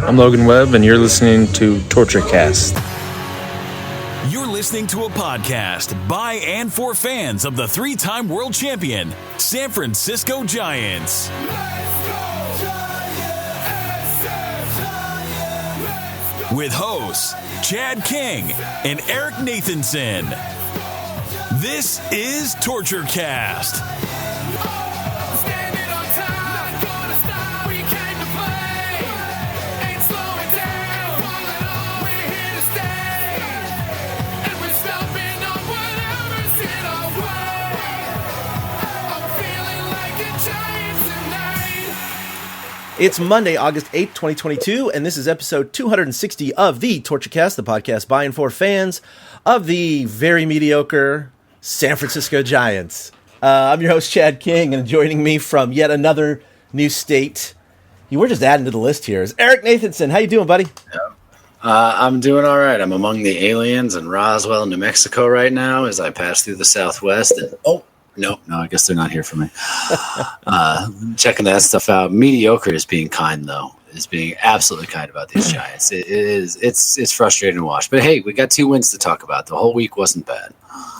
I'm Logan Webb, and you're listening to TortureCast. You're listening to a podcast by and for fans of the three-time world champion, San Francisco Giants. With hosts Chad King and Eric Nathanson. This is TortureCast. It's Monday, August 8th, 2022, and this is episode 260 of the TortureCast, the podcast by and for fans of the very mediocre San Francisco Giants. I'm your host, Chad King, and joining me from yet another new state, we're just adding to the list here, is Eric Nathanson. How you doing, buddy? I'm doing all right. I'm among the aliens in Roswell, New Mexico right now as I pass through the Southwest. And, No, I guess they're not here for me. Checking that stuff out. Mediocre is being kind, though. Is being absolutely kind about these Giants. It's frustrating to watch. But hey, we got 2 wins to talk about. The whole week wasn't bad.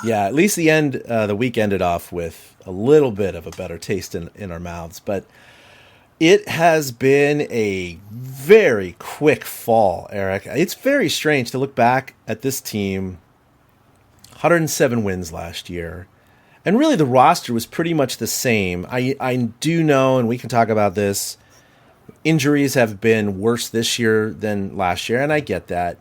Yeah, at least the week ended off with a little bit of a better taste in our mouths. But it has been a very quick fall, Eric. It's very strange to look back at this team. 107 wins last year. And really, the roster was pretty much the same. I do know, and we can talk about this, injuries have been worse this year than last year, and I get that.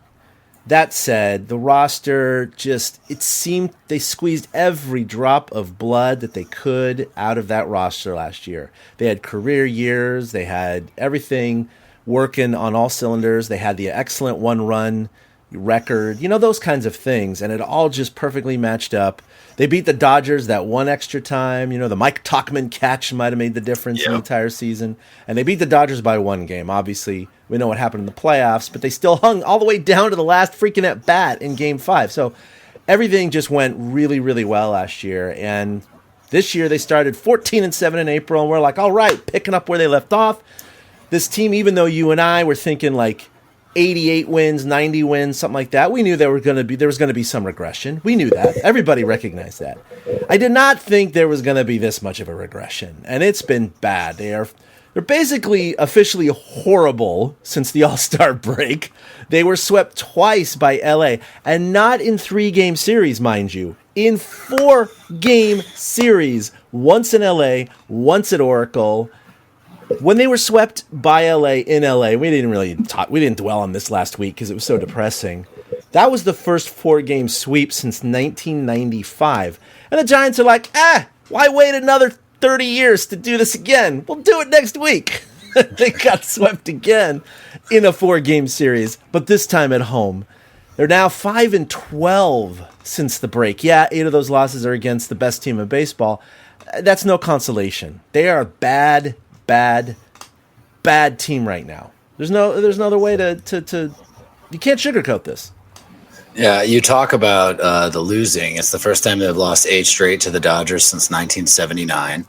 That said, the roster it seemed they squeezed every drop of blood that they could out of that roster last year. They had career years. They had everything working on all cylinders. They had the excellent one-run record, those kinds of things, and it all just perfectly matched up. They beat the Dodgers that one extra time. The Mike Tauchman catch might have made the difference in the entire season. And they beat the Dodgers by 1 game. Obviously, we know what happened in the playoffs, but they still hung all the way down to the last freaking at bat in Game 5. So everything just went really, really well last year. And this year they started 14-7 in April, and we're like, all right, picking up where they left off. This team, even though you and I were thinking like 88 wins, 90 wins, something like that. We knew there was going to be some regression. We knew that. Everybody recognized that. I did not think there was going to be this much of a regression, and it's been bad. They're basically officially horrible since the All-Star break. They were swept twice by LA, and not in 3-game series, mind you. In 4-game series, once in LA, once at Oracle. When they were swept by LA in LA, we didn't dwell on this last week because it was so depressing. That was the first 4-game sweep since 1995. And the Giants are like, why wait another 30 years to do this again? We'll do it next week. They got swept again in a 4-game series, but this time at home. They're now 5-12 since the break. Yeah, 8 of those losses are against the best team in baseball. That's no consolation. They are a bad team right now. There's no other way to you can't sugarcoat this. Yeah, you talk about the losing. It's the first time they've lost 8 straight to the Dodgers since 1979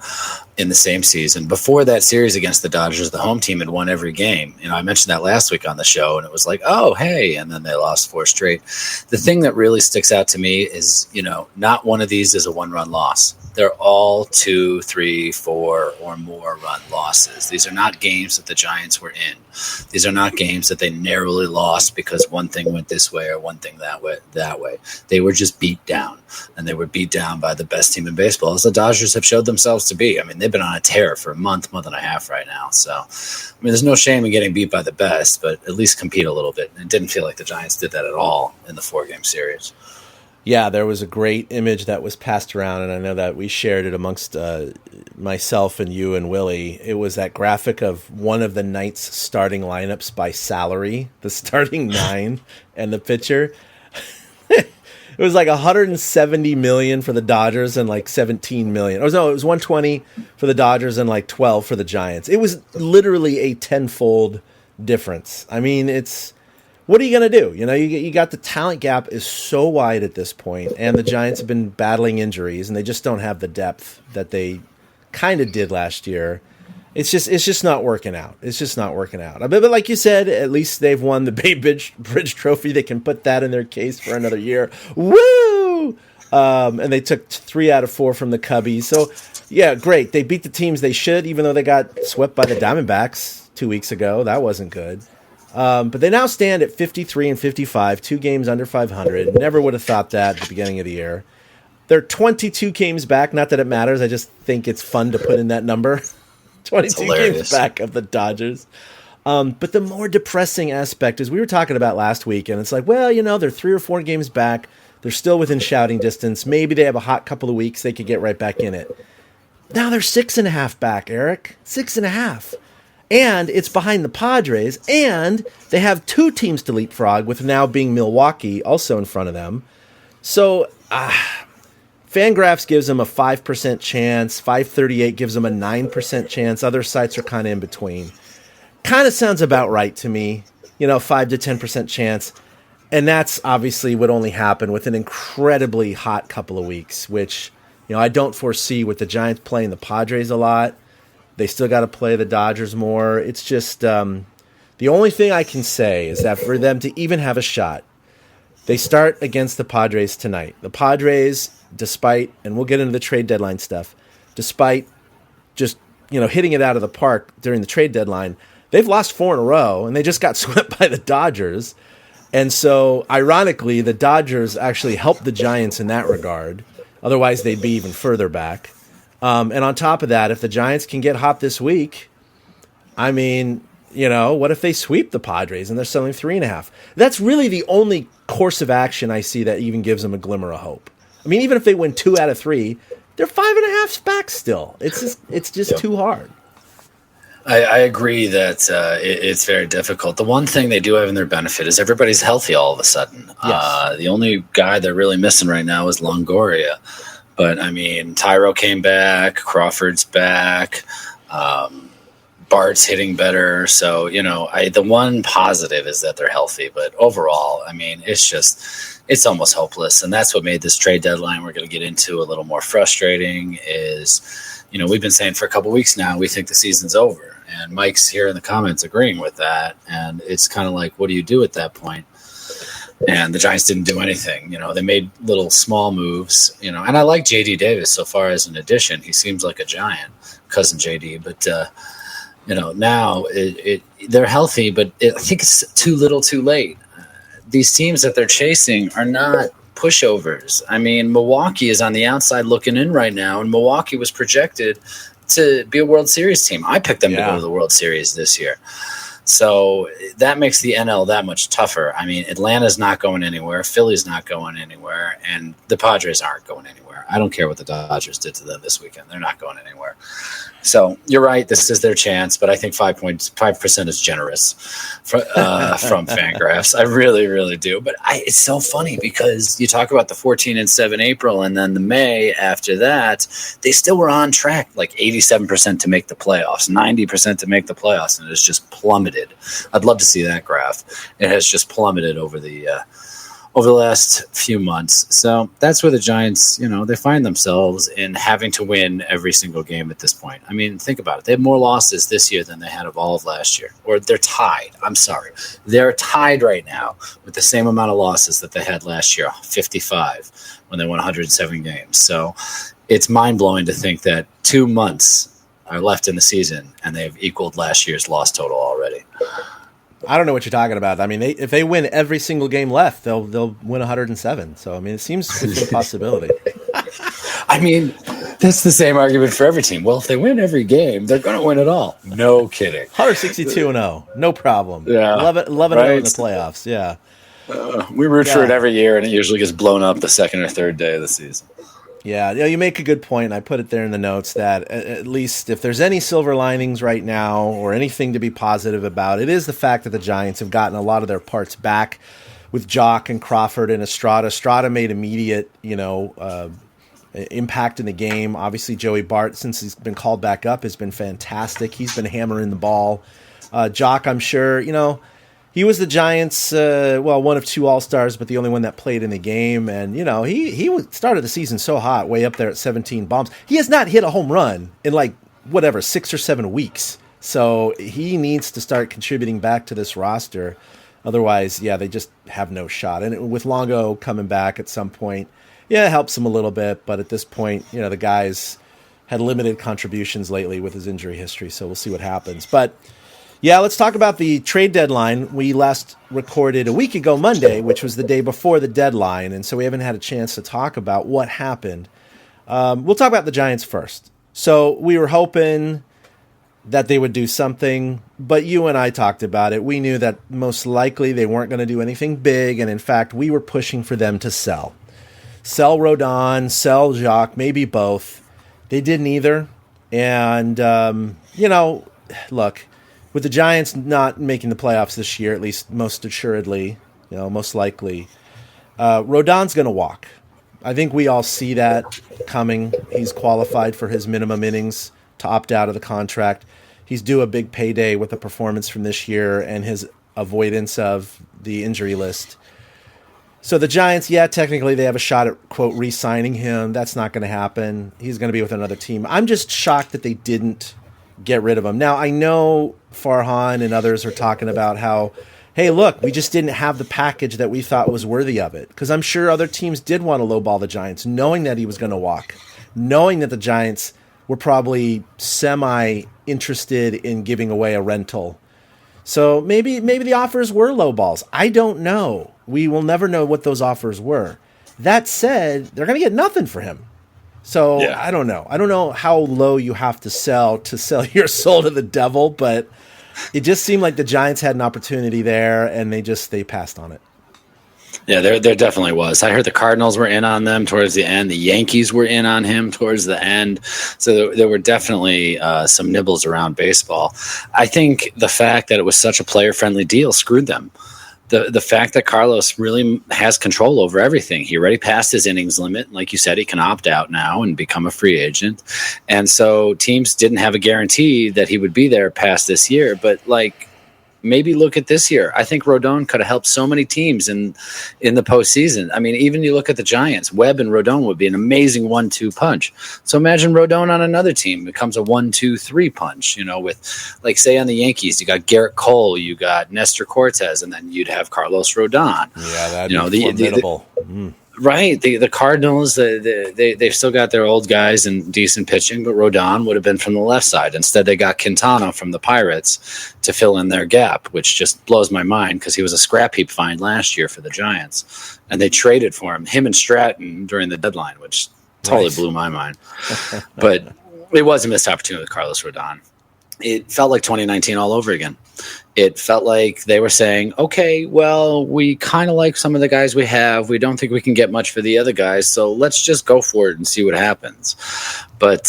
in the same season. Before that series against the Dodgers, the home team had won every game. I mentioned that last week on the show, and it was like, oh, hey, and then they lost 4 straight. The thing that really sticks out to me is, not one of these is a 1-run loss. They're all 2, 3, 4, or more run losses. These are not games that the Giants were in. These are not games that they narrowly lost because one thing went this way or one thing that way. They were just beat down, and they were beat down by the best team in baseball, as the Dodgers have showed themselves to be. They've been on a tear for a month and a half right now. So, there's no shame in getting beat by the best, but at least compete a little bit. And it didn't feel like the Giants did that at all in the 4-game series. Yeah, there was a great image that was passed around, and I know that we shared it amongst myself and you and Willie. It was that graphic of one of the night's starting lineups by salary, the starting 9 and the pitcher. It was like $170 million for the Dodgers and like $17 million. It was $120 for the Dodgers and like $12 for the Giants. It was literally a tenfold difference. It's what are you going to do? You got the talent gap is so wide at this point, and the Giants have been battling injuries, and they just don't have the depth that they kind of did last year. It's just not working out. It's just not working out. But like you said, at least they've won the Bay Bridge Trophy. They can put that in their case for another year. Woo! And they took 3 out of 4 from the Cubbies. So, yeah, great. They beat the teams they should, even though they got swept by the Diamondbacks 2 weeks ago. That wasn't good. But they now stand at 53 and 55, 2 games under 500. Never would have thought that at the beginning of the year. They're 22 games back. Not that it matters. I just think it's fun to put in that number. 22 games back of the Dodgers. But the more depressing aspect is we were talking about last week, and it's like, well, they're 3 or 4 games back. They're still within shouting distance. Maybe they have a hot couple of weeks. They could get right back in it. Now they're 6.5 back, Eric. 6.5. And it's behind the Padres, and they have 2 teams to leapfrog, with now being Milwaukee also in front of them. So, Fangraphs gives them a 5% chance. 538 gives them a 9% chance. Other sites are kind of in between. Kind of sounds about right to me. 5 to 10% chance. And that's obviously would only happen with an incredibly hot couple of weeks, which, I don't foresee with the Giants playing the Padres a lot. They still got to play the Dodgers more. It's just the only thing I can say is that for them to even have a shot, they start against the Padres tonight. The Padres, despite, and we'll get into the trade deadline stuff, despite just, hitting it out of the park during the trade deadline, they've lost 4 in a row, and they just got swept by the Dodgers. And so, ironically, the Dodgers actually helped the Giants in that regard. Otherwise, they'd be even further back. And on top of that, if the Giants can get hot this week, I mean, what if they sweep the Padres and they're selling 3.5? That's really the only course of action I see that even gives them a glimmer of hope. I mean, even if they win 2 out of 3, they're 5.5 back still. It's just too hard. I agree that it's very difficult. The one thing they do have in their benefit is everybody's healthy all of a sudden. Yes. The only guy they're really missing right now is Longoria. But, I mean, Tyro came back, Crawford's back, Bart's hitting better. So, the one positive is that they're healthy. But overall, I mean, it's almost hopeless. And that's what made this trade deadline we're going to get into a little more frustrating is, we've been saying for a couple weeks now, we think the season's over. And Mike's here in the comments agreeing with that. And it's kind of like, what do you do at that point? And the Giants didn't do anything. They made little small moves, and I like J.D. Davis so far as an addition. He seems like a giant, cousin J.D. But, now they're healthy, but I think it's too little too late. These teams that they're chasing are not pushovers. I mean, Milwaukee is on the outside looking in right now, and Milwaukee was projected to be a World Series team. I picked them to go to the World Series this year. So that makes the NL that much tougher. I mean, Atlanta's not going anywhere. Philly's not going anywhere. And the Padres aren't going anywhere. I don't care what the Dodgers did to them this weekend. They're not going anywhere. So you're right. This is their chance. But I think 5.5% is generous from Fangraphs. I really, really do. But it's so funny because you talk about the 14-7 April and then the May after that, they still were on track, like 87% to make the playoffs, 90% to make the playoffs. And it's just plummeted. I'd love to see that graph. It has just plummeted over the last few months. So that's where the Giants, they find themselves in having to win every single game at this point. I mean, think about it. They have more losses this year than they had of all of last year. Or they're tied. I'm sorry. They're tied right now with the same amount of losses that they had last year, 55, when they won 107 games. So it's mind-blowing to think that 2 months are left in the season and they've equaled last year's loss total already. I don't know what you're talking about. I mean, if they win every single game left, they'll win 107. So, I mean, it seems it's a possibility. I mean, that's the same argument for every team. Well, if they win every game, they're going to win it all. No kidding. 162-0. No problem. Yeah. 11-0 in the playoffs. Yeah. We root for it every year, and it usually gets blown up the second or third day of the season. Yeah, you make a good point, and I put it there in the notes that at least if there's any silver linings right now or anything to be positive about, it is the fact that the Giants have gotten a lot of their parts back with Jock and Crawford and Estrada. Estrada made immediate, impact in the game. Obviously, Joey Bart, since he's been called back up, has been fantastic. He's been hammering the ball. Jock, I'm sure, he was the Giants' one of 2 All-Stars, but the only one that played in the game. And, he started the season so hot, way up there at 17 bombs. He has not hit a home run in, whatever, 6 or 7 weeks. So he needs to start contributing back to this roster. Otherwise, yeah, they just have no shot. And with Longo coming back at some point, yeah, it helps him a little bit. But at this point, the guy's had limited contributions lately with his injury history. So we'll see what happens. But yeah, let's talk about the trade deadline. We last recorded a week ago Monday, which was the day before the deadline. And so we haven't had a chance to talk about what happened. We'll talk about the Giants first. So we were hoping that they would do something, but you and I talked about it. We knew that most likely they weren't going to do anything big, and in fact, we were pushing for them to sell. Sell Rodon, sell Jacques, maybe both. They did neither, and, look, with the Giants not making the playoffs this year, at least most assuredly, most likely, Rodon's going to walk. I think we all see that coming. He's qualified for his minimum innings to opt out of the contract. He's due a big payday with the performance from this year and his avoidance of the injury list. So the Giants, yeah, technically they have a shot at, quote, re-signing him. That's not going to happen. He's going to be with another team. I'm just shocked that they didn't get rid of him. Now, I know Farhan and others are talking about how, hey, look, we just didn't have the package that we thought was worthy of it. Because I'm sure other teams did want to lowball the Giants, knowing that he was going to walk, knowing that the Giants were probably semi-interested in giving away a rental. So maybe the offers were low balls. I don't know. We will never know what those offers were. That said, they're going to get nothing for him. So yeah. I don't know. I don't know how low you have to sell your soul to the devil, but it just seemed like the Giants had an opportunity there, and they passed on it. Yeah, there definitely was. I heard the Cardinals were in on them towards the end. The Yankees were in on him towards the end. So there were definitely some nibbles around baseball. I think the fact that it was such a player-friendly deal screwed them. The fact that Carlos really has control over everything. He already passed his innings limit. Like you said, he can opt out now and become a free agent. And so teams didn't have a guarantee that he would be there past this year. But, maybe look at this year. I think Rodon could have helped so many teams in the postseason. I mean, even you look at the Giants, Webb and Rodon would be an amazing 1-2 punch. So imagine Rodon on another team becomes a 1-2-3 punch, with, say on the Yankees, you got Garrett Cole, you got Nestor Cortez, and then you'd have Carlos Rodon. Yeah, that'd be formidable. Right. The Cardinals, they've still got their old guys and decent pitching, but Rodon would have been from the left side. Instead, they got Quintana from the Pirates to fill in their gap, which just blows my mind because he was a scrap heap find last year for the Giants. And they traded for him and Stratton during the deadline, which totally blew my mind. But it was a missed opportunity with Carlos Rodon. It felt like 2019 all over again. It felt like they were saying, okay, well, we kind of like some of the guys we have. We don't think we can get much for the other guys, so let's just go for it and see what happens. But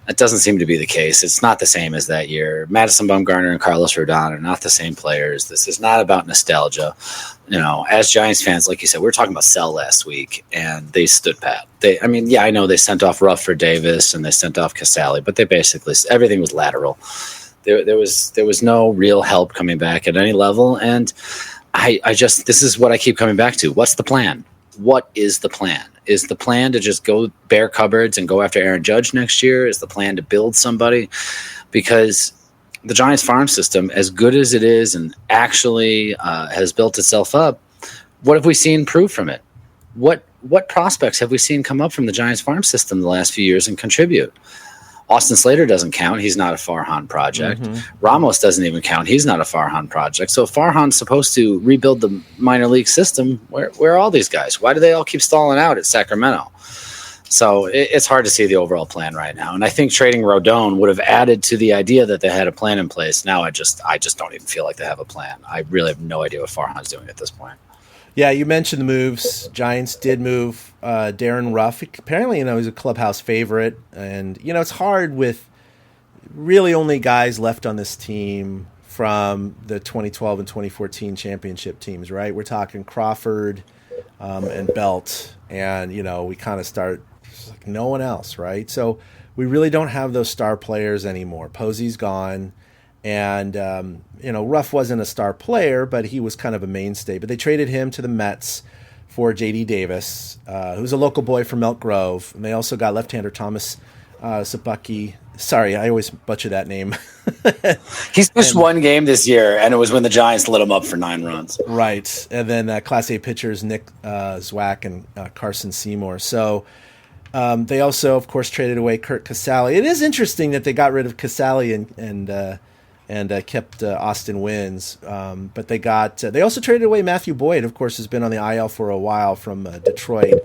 that doesn't seem to be the case. It's not the same as that year. Madison Bumgarner and Carlos Rodon are not the same players. This is not about nostalgia. As Giants fans, like you said, we were talking about sell last week, and they stood pat. I know they sent off Ruff for Davis and they sent off Casale, but they basically everything was lateral. There was no real help coming back at any level, and this is what I keep coming back to. What's the plan? What is the plan? Is the plan to just go bare cupboards and go after Aaron Judge next year? Is the plan to build somebody? Because the Giants farm system, as good as it is and actually has built itself up, what have we seen prove from it? What prospects have we seen come up from the Giants farm system the last few years and contribute? Austin Slater doesn't count. He's not a Farhan project. Mm-hmm. Ramos doesn't even count. He's not a Farhan project. So if Farhan's supposed to rebuild the minor league system, where are all these guys? Why do they all keep stalling out at Sacramento? So it's hard to see the overall plan right now. And I think trading Rodon would have added to the idea that they had a plan in place. Now I just don't even feel like they have a plan. I really have no idea what Farhan's doing at this point. Yeah, you mentioned the moves. Giants did move Darren Ruff. Apparently, he's a clubhouse favorite. And, it's hard with really only guys left on this team from the 2012 and 2014 championship teams, right? We're talking Crawford and Belt. And, we kind of start like no one else, right? So we really don't have those star players anymore. Posey's gone. And, Ruff wasn't a star player, but he was kind of a mainstay. But they traded him to the Mets for J.D. Davis, who's a local boy from Elk Grove. And they also got left-hander Thomas Sapucki Sorry, I always butcher that name. He's pitched one game this year, and it was when the Giants lit him up for 9 runs. Right. And then Class A pitchers Nick Zwack and Carson Seymour. So they also, of course, traded away Kurt Casale. It is interesting that they got rid of Casale and kept Austin Wynns. But they also traded away Matthew Boyd, of course, has been on the IL for a while from Detroit.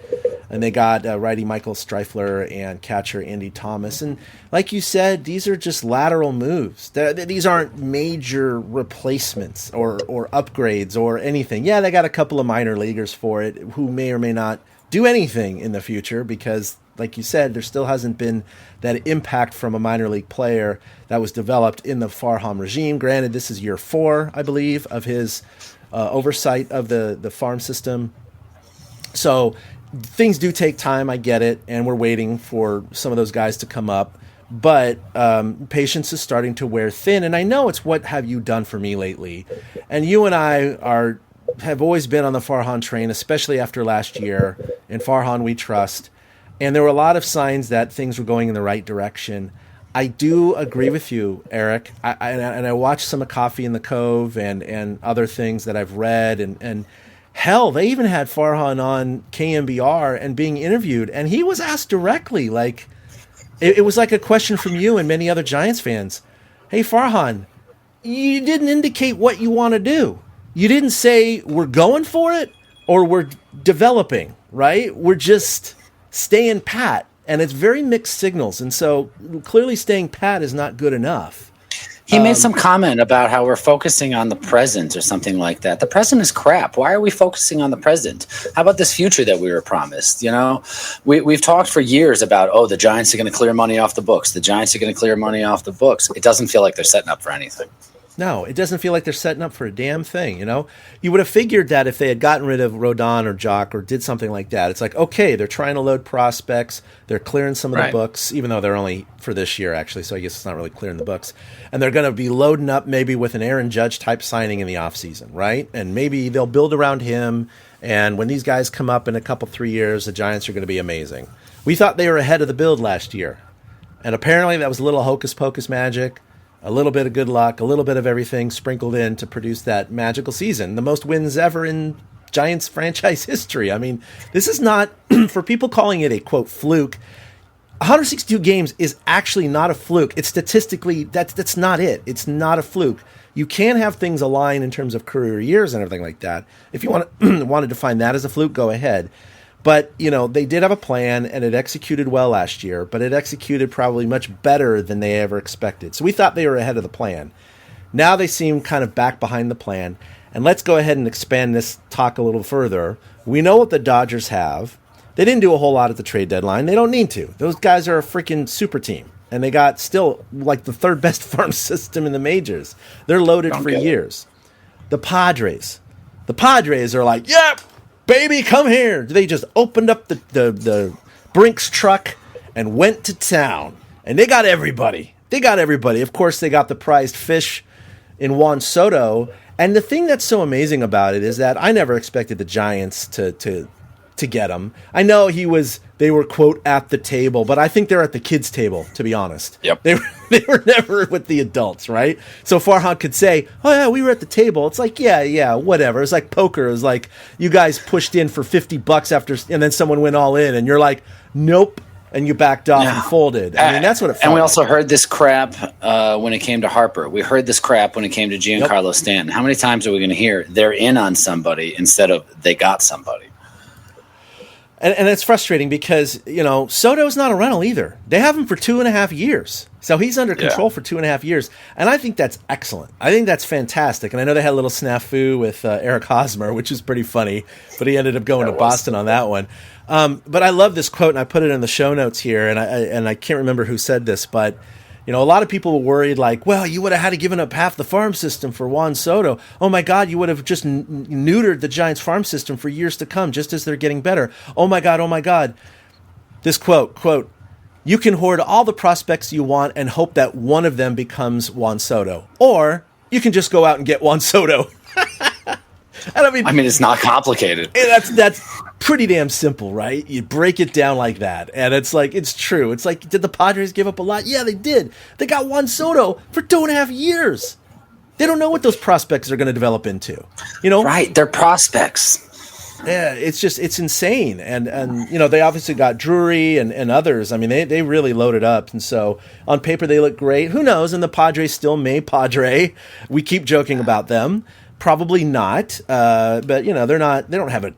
And they got righty Michael Streifler and catcher Andy Thomas. And like you said, these are just lateral moves. These aren't major replacements or upgrades or anything. Yeah, they got a couple of minor leaguers for it who may or may not do anything in the future because, like you said, there still hasn't been that impact from a minor league player that was developed in the Farhan regime. Granted, this is year 4, I believe, of his oversight of the farm system. So things do take time, I get it, and we're waiting for some of those guys to come up. But patience is starting to wear thin, and I know it's what have you done for me lately. And you and I have always been on the Farhan train, especially after last year. In Farhan, we trust. And there were a lot of signs that things were going in the right direction. I do agree with you, Eric. I watched some of Coffee in the Cove and other things that I've read, and hell, they even had Farhan on KMBR and being interviewed, and he was asked directly, like, it was like a question from you and many other Giants fans. Hey, Farhan, you didn't indicate what you want to do. You didn't say we're going for it or we're developing, right? We're just staying pat, and it's very mixed signals, and so clearly staying pat is not good enough. He made some comment about how we're focusing on the present or something like that. The present is crap. Why are we focusing on the present? How about this future that we were promised? You know, we've talked for years about, the Giants are going to clear money off the books. The Giants are going to clear money off the books. It doesn't feel like they're setting up for anything. No, it doesn't feel like they're setting up for a damn thing, you know? You would have figured that if they had gotten rid of Rodon or Jock or did something like that, it's like, okay, they're trying to load prospects, they're clearing some of the books, even though they're only for this year, actually, so I guess it's not really clearing the books. And they're going to be loading up maybe with an Aaron Judge-type signing in the offseason, right? And maybe they'll build around him, and when these guys come up in a couple, 3 years, the Giants are going to be amazing. We thought they were ahead of the build last year, and apparently that was a little hocus-pocus magic. A little bit of good luck, a little bit of everything sprinkled in to produce that magical season. The most wins ever in Giants franchise history. I mean, this is not, for people calling it a, quote, fluke, 162 games is actually not a fluke. It's statistically, that's not it. It's not a fluke. You can have things align in terms of career years and everything like that. If you wanted to find that as a fluke, go ahead. But, they did have a plan, and it executed well last year, but it executed probably much better than they ever expected. So we thought they were ahead of the plan. Now they seem kind of back behind the plan. And let's go ahead and expand this talk a little further. We know what the Dodgers have. They didn't do a whole lot at the trade deadline. They don't need to. Those guys are a freaking super team. And they got still like the third best farm system in the majors. They're loaded for years. The Padres are like, yep. Baby, come here. They just opened up the Brinks truck and went to town. And they got everybody. Of course, they got the prized fish in Juan Soto. And the thing that's so amazing about it is that I never expected the Giants to get him. I know they were, quote, at the table, but I think they're at the kids' table, to be honest. Yep. They were never with the adults, right? So Farhan could say, oh, yeah, we were at the table. It's like, yeah, whatever. It's like poker. It was like you guys pushed in for $50 after, and then someone went all in, and you're like, nope, and you backed off and folded. I mean, that's what it felt And we also like. heard this crap when it came to Harper. We heard this crap when it came to Giancarlo Stanton. How many times are we going to hear they're in on somebody instead of they got somebody? And it's frustrating because, Soto's not a rental either. They have him for 2.5 years. So he's under control for 2.5 years. And I think that's excellent. I think that's fantastic. And I know they had a little snafu with Eric Hosmer, which is pretty funny. But he ended up going to Boston on that one. But I love this quote, and I put it in the show notes here. And I can't remember who said this, but a lot of people were worried, like, well, you would have had to given up half the farm system for Juan Soto. Oh, my God, you would have just neutered the Giants farm system for years to come, just as they're getting better. Oh, my God. This quote, you can hoard all the prospects you want and hope that one of them becomes Juan Soto. Or you can just go out and get Juan Soto. And I mean, it's not complicated. That's pretty damn simple, right? You break it down like that, and it's like, it's true. It's like, did the Padres give up a lot? Yeah, they did. They got Juan Soto for 2.5 years. They don't know what those prospects are going to develop into, Right, they're prospects. Yeah, it's insane, and they obviously got Drury and others. I mean, they really loaded up, and so on paper they look great. Who knows? And the Padres still may Padre. We keep joking about them. Probably not, but they're not. They don't have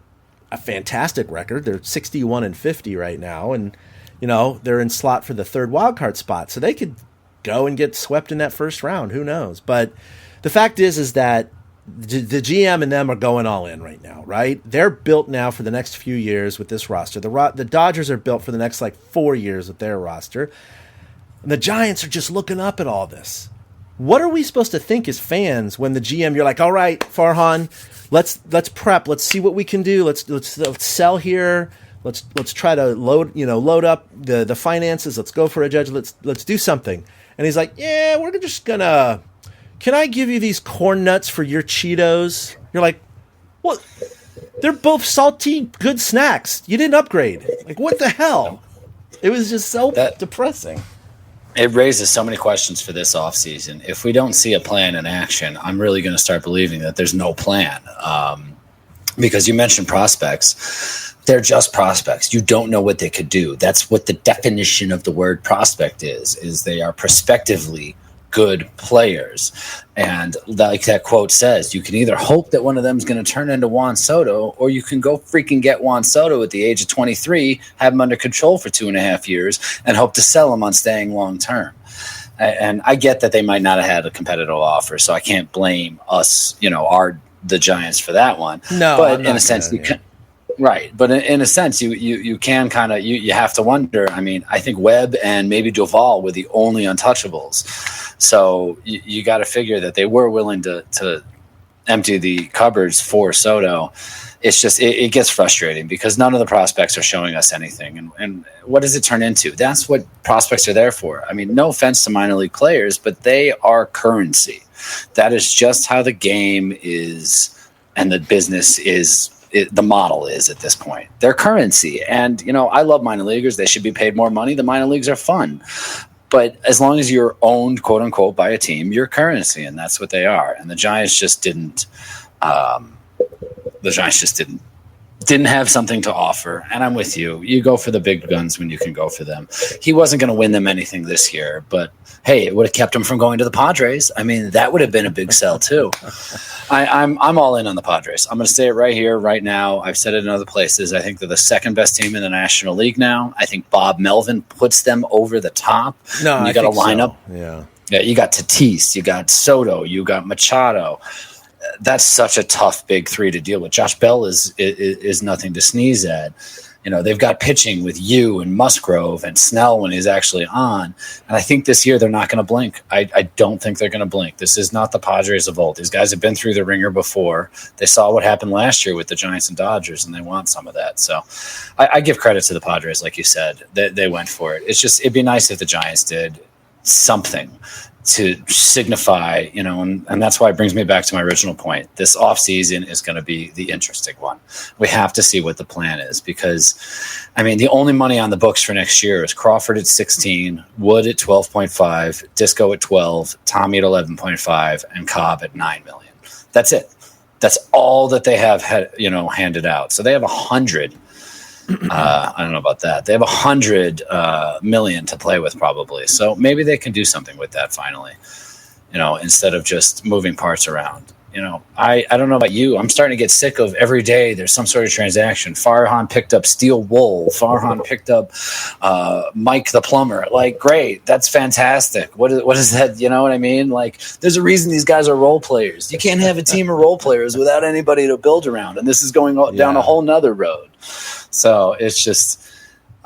a fantastic record. They're 61-50 right now, and they're in slot for the third wild card spot, so they could go and get swept in that first round. Who knows? But the fact is that the GM and them are going all in right now, right? They're built now for the next few years with this roster. The Dodgers are built for the next 4 years with their roster. And the Giants are just looking up at all this. What are we supposed to think as fans when the GM, you're like, all right, Farhan, let's prep. Let's see what we can do. Let's sell here. Let's try to load up the finances. Let's go for a judge. Let's do something. And he's like, yeah, we're just gonna. Can I give you these corn nuts for your Cheetos? You're like, what? They're both salty, good snacks. You didn't upgrade. Like, what the hell? It was just so depressing. It raises so many questions for this offseason. If we don't see a plan in action, I'm really going to start believing that there's no plan. Because you mentioned prospects. They're just prospects. You don't know what they could do. That's what the definition of the word prospect is they are prospectively good players. And like that quote says, you can either hope that one of them is going to turn into Juan Soto, or you can go freaking get Juan Soto at the age of 23, have him under control for 2.5 years, and hope to sell him on staying long term. And I get that they might not have had a competitive offer, so I can't blame us, the Giants for that one. No, but in a sense, you can. Right, but in a sense, you can kind of you have to wonder. I mean, I think Webb and maybe Duvall were the only untouchables, so you got to figure that they were willing to empty the cupboards for Soto. It's just it gets frustrating because none of the prospects are showing us anything, and what does it turn into? That's what prospects are there for. I mean, no offense to minor league players, but they are currency. That is just how the game is, and the business is. The model is at this point. They're currency. And, I love minor leaguers. They should be paid more money. The minor leagues are fun. But as long as you're owned, quote unquote, by a team, you're currency, and that's what they are. And the Giants just didn't didn't have something to offer. And I'm with you. You go for the big guns when you can go for them. He wasn't going to win them anything this year, but hey, it would have kept him from going to the Padres. I mean, that would have been a big sell too. I'm all in on the Padres. I'm going to say it right here, right now. I've said it in other places. I think they're the second best team in the National League now. I think Bob Melvin puts them over the top. No, you got to line up. Yeah, you got Tatis, you got Soto, you got Machado. That's such a tough big three to deal with. Josh Bell is nothing to sneeze at. They've got pitching with you and Musgrove and Snell when he's actually on. And I think this year they're not going to blink. I don't think they're going to blink. This is not the Padres of old. These guys have been through the ringer before. They saw what happened last year with the Giants and Dodgers, and they want some of that. So I give credit to the Padres, like you said. They went for it. It'd be nice if the Giants did something to signify, and that's why it brings me back to my original point. This offseason is going to be the interesting one. We have to see what the plan is because, the only money on the books for next year is Crawford at 16, Wood at 12.5, Disco at 12, Tommy at 11.5, and Cobb at $9 million. That's it. That's all that they have handed out. So they have 100. I don't know about that. They have 100 million to play with probably. So maybe they can do something with that finally, instead of just moving parts around. I don't know about you. I'm starting to get sick of every day there's some sort of transaction. Farhan picked up Steel Wool. Farhan picked up Mike the plumber. Like, great. That's fantastic. What is that? You know what I mean? Like, there's a reason these guys are role players. You can't have a team of role players without anybody to build around. And this is going down a whole nother road. So it's just,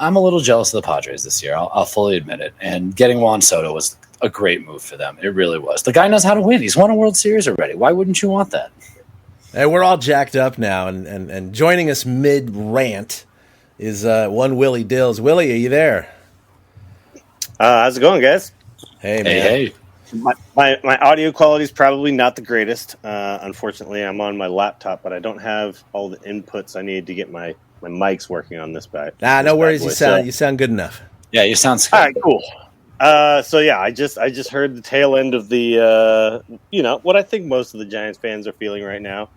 I'm a little jealous of the Padres this year. I'll fully admit it. And getting Juan Soto was a great move for them. It really was. The guy knows how to win. He's won a World Series already. Why wouldn't you want that? Hey, we're all jacked up now. And joining us mid-rant is one Willie Dills. Willie, are you there? How's it going, guys? Hey, man. Hey. My audio quality is probably not the greatest. Unfortunately, I'm on my laptop, but I don't have all the inputs I need to get my My mic's working on this bad. No worries. Boy, You sound good enough. Yeah, you sound all good. right, cool. So yeah, I just heard the tail end of the what I think most of the Giants fans are feeling right now.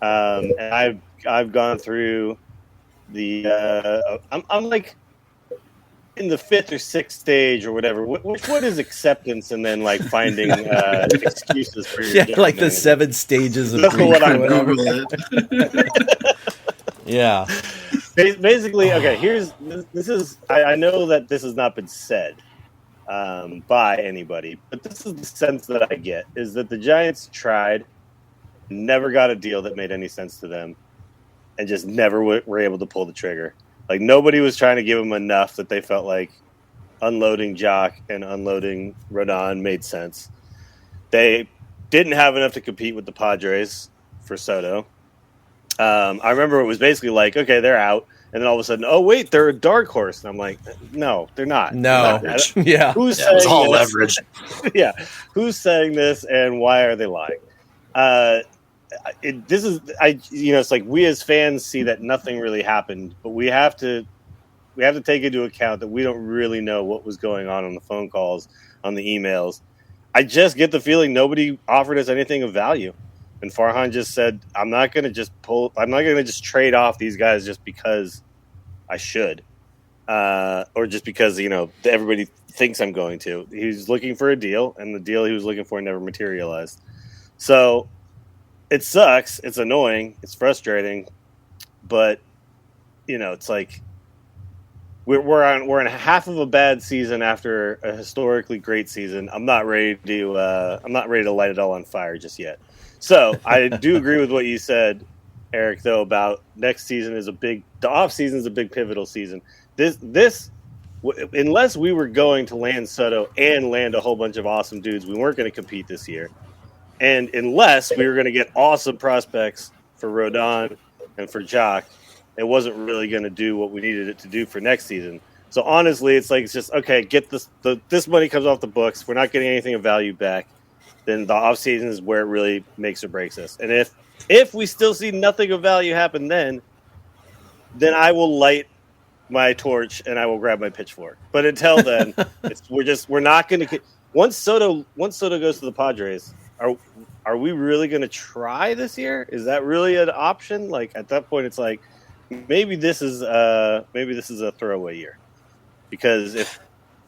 And I've gone through the I'm like in the fifth or sixth stage or whatever. What is acceptance and then like finding excuses for your like the 7 stages of That's grief what or I'm whatever. Googling. Yeah. Basically, okay. This is. I know that this has not been said by anybody, but this is the sense that I get is that the Giants tried, never got a deal that made any sense to them, and just never were able to pull the trigger. Like nobody was trying to give them enough that they felt like unloading Jock and unloading Rodon made sense. They didn't have enough to compete with the Padres for Soto. I remember it was basically like, okay, they're out. And then all of a sudden, oh, wait, they're a dark horse. And I'm like, no, they're not. No. Yeah. Who's it was saying all this? leverage. Yeah. Who's saying this and why are they lying? It's like we as fans see that nothing really happened, but we have to take into account that we don't really know what was going on the phone calls, on the emails. I just get the feeling nobody offered us anything of value. And Farhan just said, I'm not going to just trade off these guys just because I should. Or just because, everybody thinks I'm going to. He's looking for a deal, and the deal he was looking for never materialized. So it sucks. It's annoying. It's frustrating. But, it's like we're in half of a bad season after a historically great season. I'm not ready to light it all on fire just yet. So I do agree with what you said, Eric, though, about next season the off season is a big pivotal season. This unless we were going to land Soto and land a whole bunch of awesome dudes, we weren't going to compete this year. And unless we were going to get awesome prospects for Rodon and for Jock, it wasn't really going to do what we needed it to do for next season. So honestly, it's just, okay, get this money comes off the books. We're not getting anything of value back. Then the offseason is where it really makes or breaks us. And if we still see nothing of value happen then I will light my torch and I will grab my pitchfork. But until then, we're not going to – once Soto goes to the Padres, are we really going to try this year? Is that really an option? Like at that point, it's like maybe this is a throwaway year. Because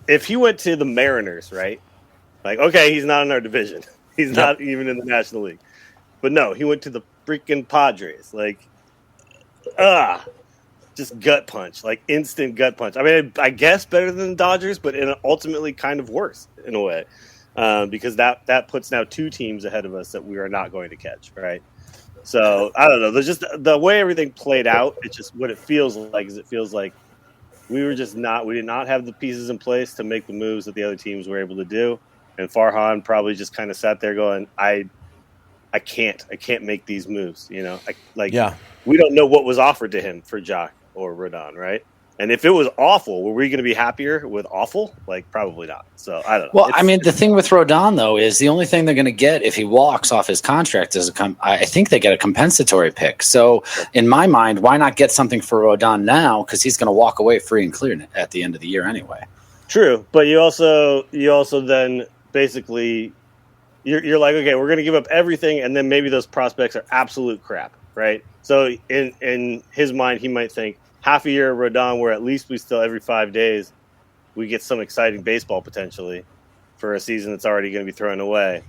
if he went to the Mariners, right? Like, okay, he's not in our division. He's not even in the National League. But no, he went to the freaking Padres. Like, just gut punch. Like, instant gut punch. I mean, I guess better than the Dodgers, but ultimately kind of worse in a way. Because that puts now 2 teams ahead of us that we are not going to catch, right? So, I don't know. There's just the way everything played out, it's just what it feels like we did not have the pieces in place to make the moves that the other teams were able to do. And Farhan probably just kind of sat there going, I can't make these moves. We don't know what was offered to him for Jock or Rodon, right? And if it was awful, were we going to be happier with awful? Like, probably not. So I don't know. Well, the thing with Rodon though is the only thing they're going to get if he walks off his contract is I think they get a compensatory pick. So in my mind, why not get something for Rodon now? Because he's going to walk away free and clear at the end of the year anyway. True, but you also then basically you're like, okay, we're going to give up everything, and then maybe those prospects are absolute crap, right? So in his mind, he might think half a year of Rodon, where at least we still every 5 days we get some exciting baseball potentially for a season that's already going to be thrown away,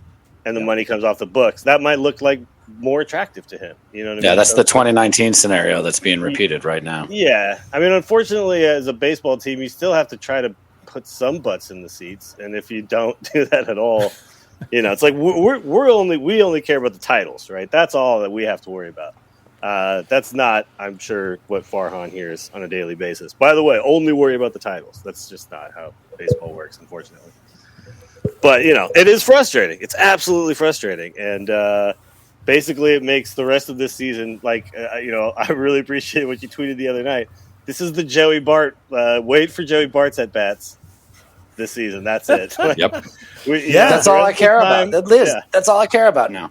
and the money comes off the books. That might look like more attractive to him. You know what I mean? Yeah, that's the 2019 scenario that's being repeated right now. Yeah, I mean, unfortunately, as a baseball team, you still have to try to put some butts in the seats, and if you don't do that at all, it's like we only care about the titles, right? That's all that we have to worry about. That's not, I'm sure, what Farhan hears on a daily basis. By the way, only worry about the titles. That's just not how baseball works, unfortunately. But it is frustrating. It's absolutely frustrating, and basically, it makes the rest of this season like I really appreciate what you tweeted the other night. This is the Joey Bart. Wait for Joey Bart's at bats this season. That's it. Yep. That's all I care about. Liz, that's all I care about now.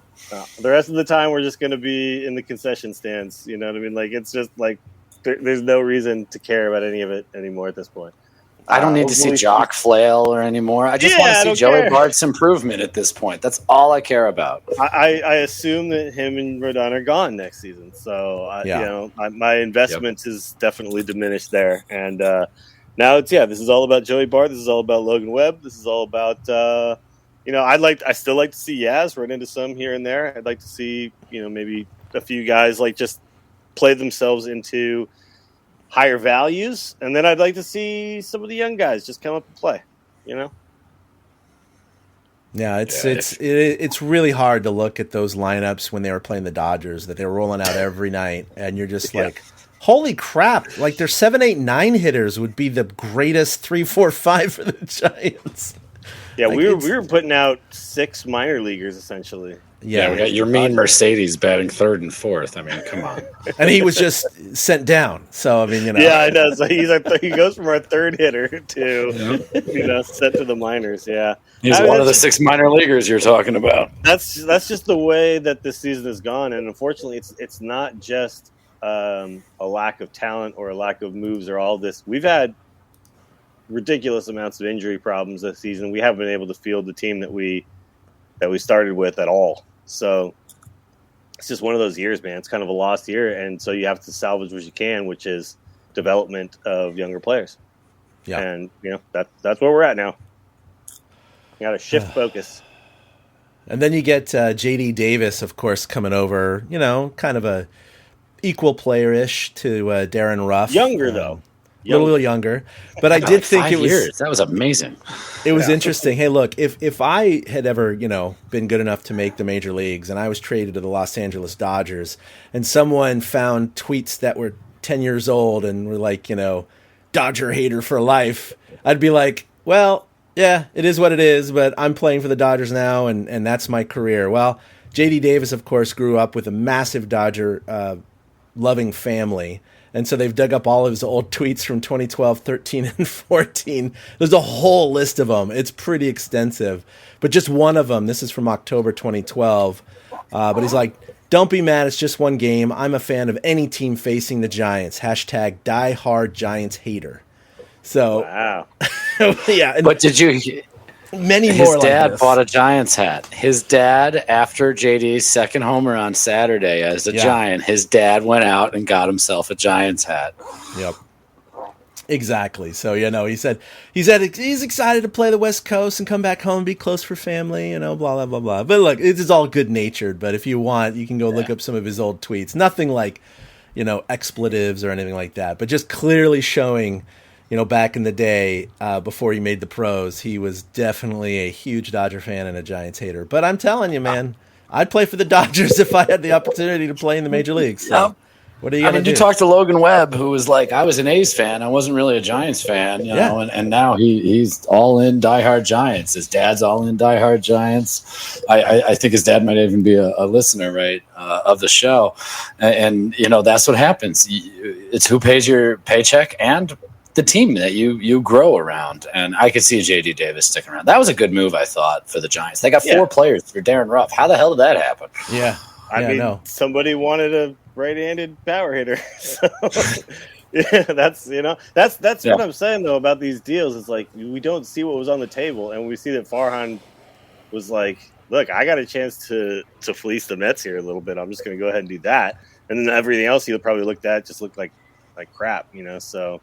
The rest of the time, we're just going to be in the concession stands. You know what I mean? Like, it's just like there's no reason to care about any of it anymore at this point. I don't need to see Jock flail or anymore. I just want to see Joey Bart's improvement at this point. That's all I care about. I assume that him and Rodon are gone next season. So, my investment is definitely diminished there. And now this is all about Joey Bart. This is all about Logan Webb. This is all about, I still like to see Yaz run into some here and there. I'd like to see, maybe a few guys like just play themselves into higher values, and then I'd like to see some of the young guys just come up and play. Yeah, it's really hard to look at those lineups when they were playing the Dodgers that they were rolling out every night, and you're just like, holy crap! Like their 7, 8, 9 hitters would be the greatest 3, 4, 5 for the Giants. Yeah, like we were putting out 6 minor leaguers essentially. Yeah, we got your mean Mercedes batting 3rd and 4th. I mean, come on. And he was just sent down. So I mean, Yeah, I know. So he goes from our 3rd hitter to sent to the minors. Yeah, he's one of the 6 minor leaguers you're talking about. That's just the way that this season has gone, and unfortunately, it's not just a lack of talent or a lack of moves or all this. We've had ridiculous amounts of injury problems this season. We haven't been able to field the team that we started with at all. So it's just one of those years, man. It's kind of a lost year, and so you have to salvage what you can, which is development of younger players. Yeah, and that's where we're at now. You got to shift focus. And then you get J.D. Davis, of course, coming over. Kind of a equal player-ish to Darren Ruff. Younger though. A little younger, but I did think 5 years. That was amazing. It was interesting. Hey, look, if I had ever, been good enough to make the major leagues and I was traded to the Los Angeles Dodgers and someone found tweets that were 10 years old and were like, Dodger hater for life, I'd be like, well, yeah, it is what it is, but I'm playing for the Dodgers now and that's my career. Well, J.D. Davis, of course, grew up with a massive Dodger loving family. And so they've dug up all of his old tweets from 2012, 13, and 14. There's a whole list of them. It's pretty extensive. But just one of them, this is from October 2012. But he's like, don't be mad, it's just one game. I'm a fan of any team facing the Giants. Hashtag diehard Giants hater. So, wow. Yeah. But did you... Many more. His dad bought a Giants hat. His dad, after JD's second homer on Saturday as a Giant, his dad went out and got himself a Giants hat. Yep. Exactly. So, he said he's excited to play the West Coast and come back home and be close for family, blah, blah, blah, blah. But look, it is all good natured. But if you want, you can go look up some of his old tweets. Nothing like, expletives or anything like that, but just clearly showing, back in the day, before he made the pros, he was definitely a huge Dodger fan and a Giants hater. But I'm telling you, man, I'd play for the Dodgers if I had the opportunity to play in the major leagues. So, what are you going to do? You talked to Logan Webb, who was like, I was an A's fan. I wasn't really a Giants fan, know, and now he's all in diehard Giants. His dad's all in diehard Giants. I think his dad might even be a listener, right, of the show. And that's what happens. It's who pays your paycheck and the team that you grow around. And I could see J.D. Davis sticking around. That was a good move, I thought, for the Giants. They got 4 players for Darren Ruff. How the hell did that happen? Yeah. I mean, somebody wanted a right-handed power hitter. So, that's what I'm saying, though, about these deals. It's like we don't see what was on the table, and we see that Farhan was like, look, I got a chance to fleece the Mets here a little bit. I'm just going to go ahead and do that. And then everything else he'll probably looked at just looked like crap, so...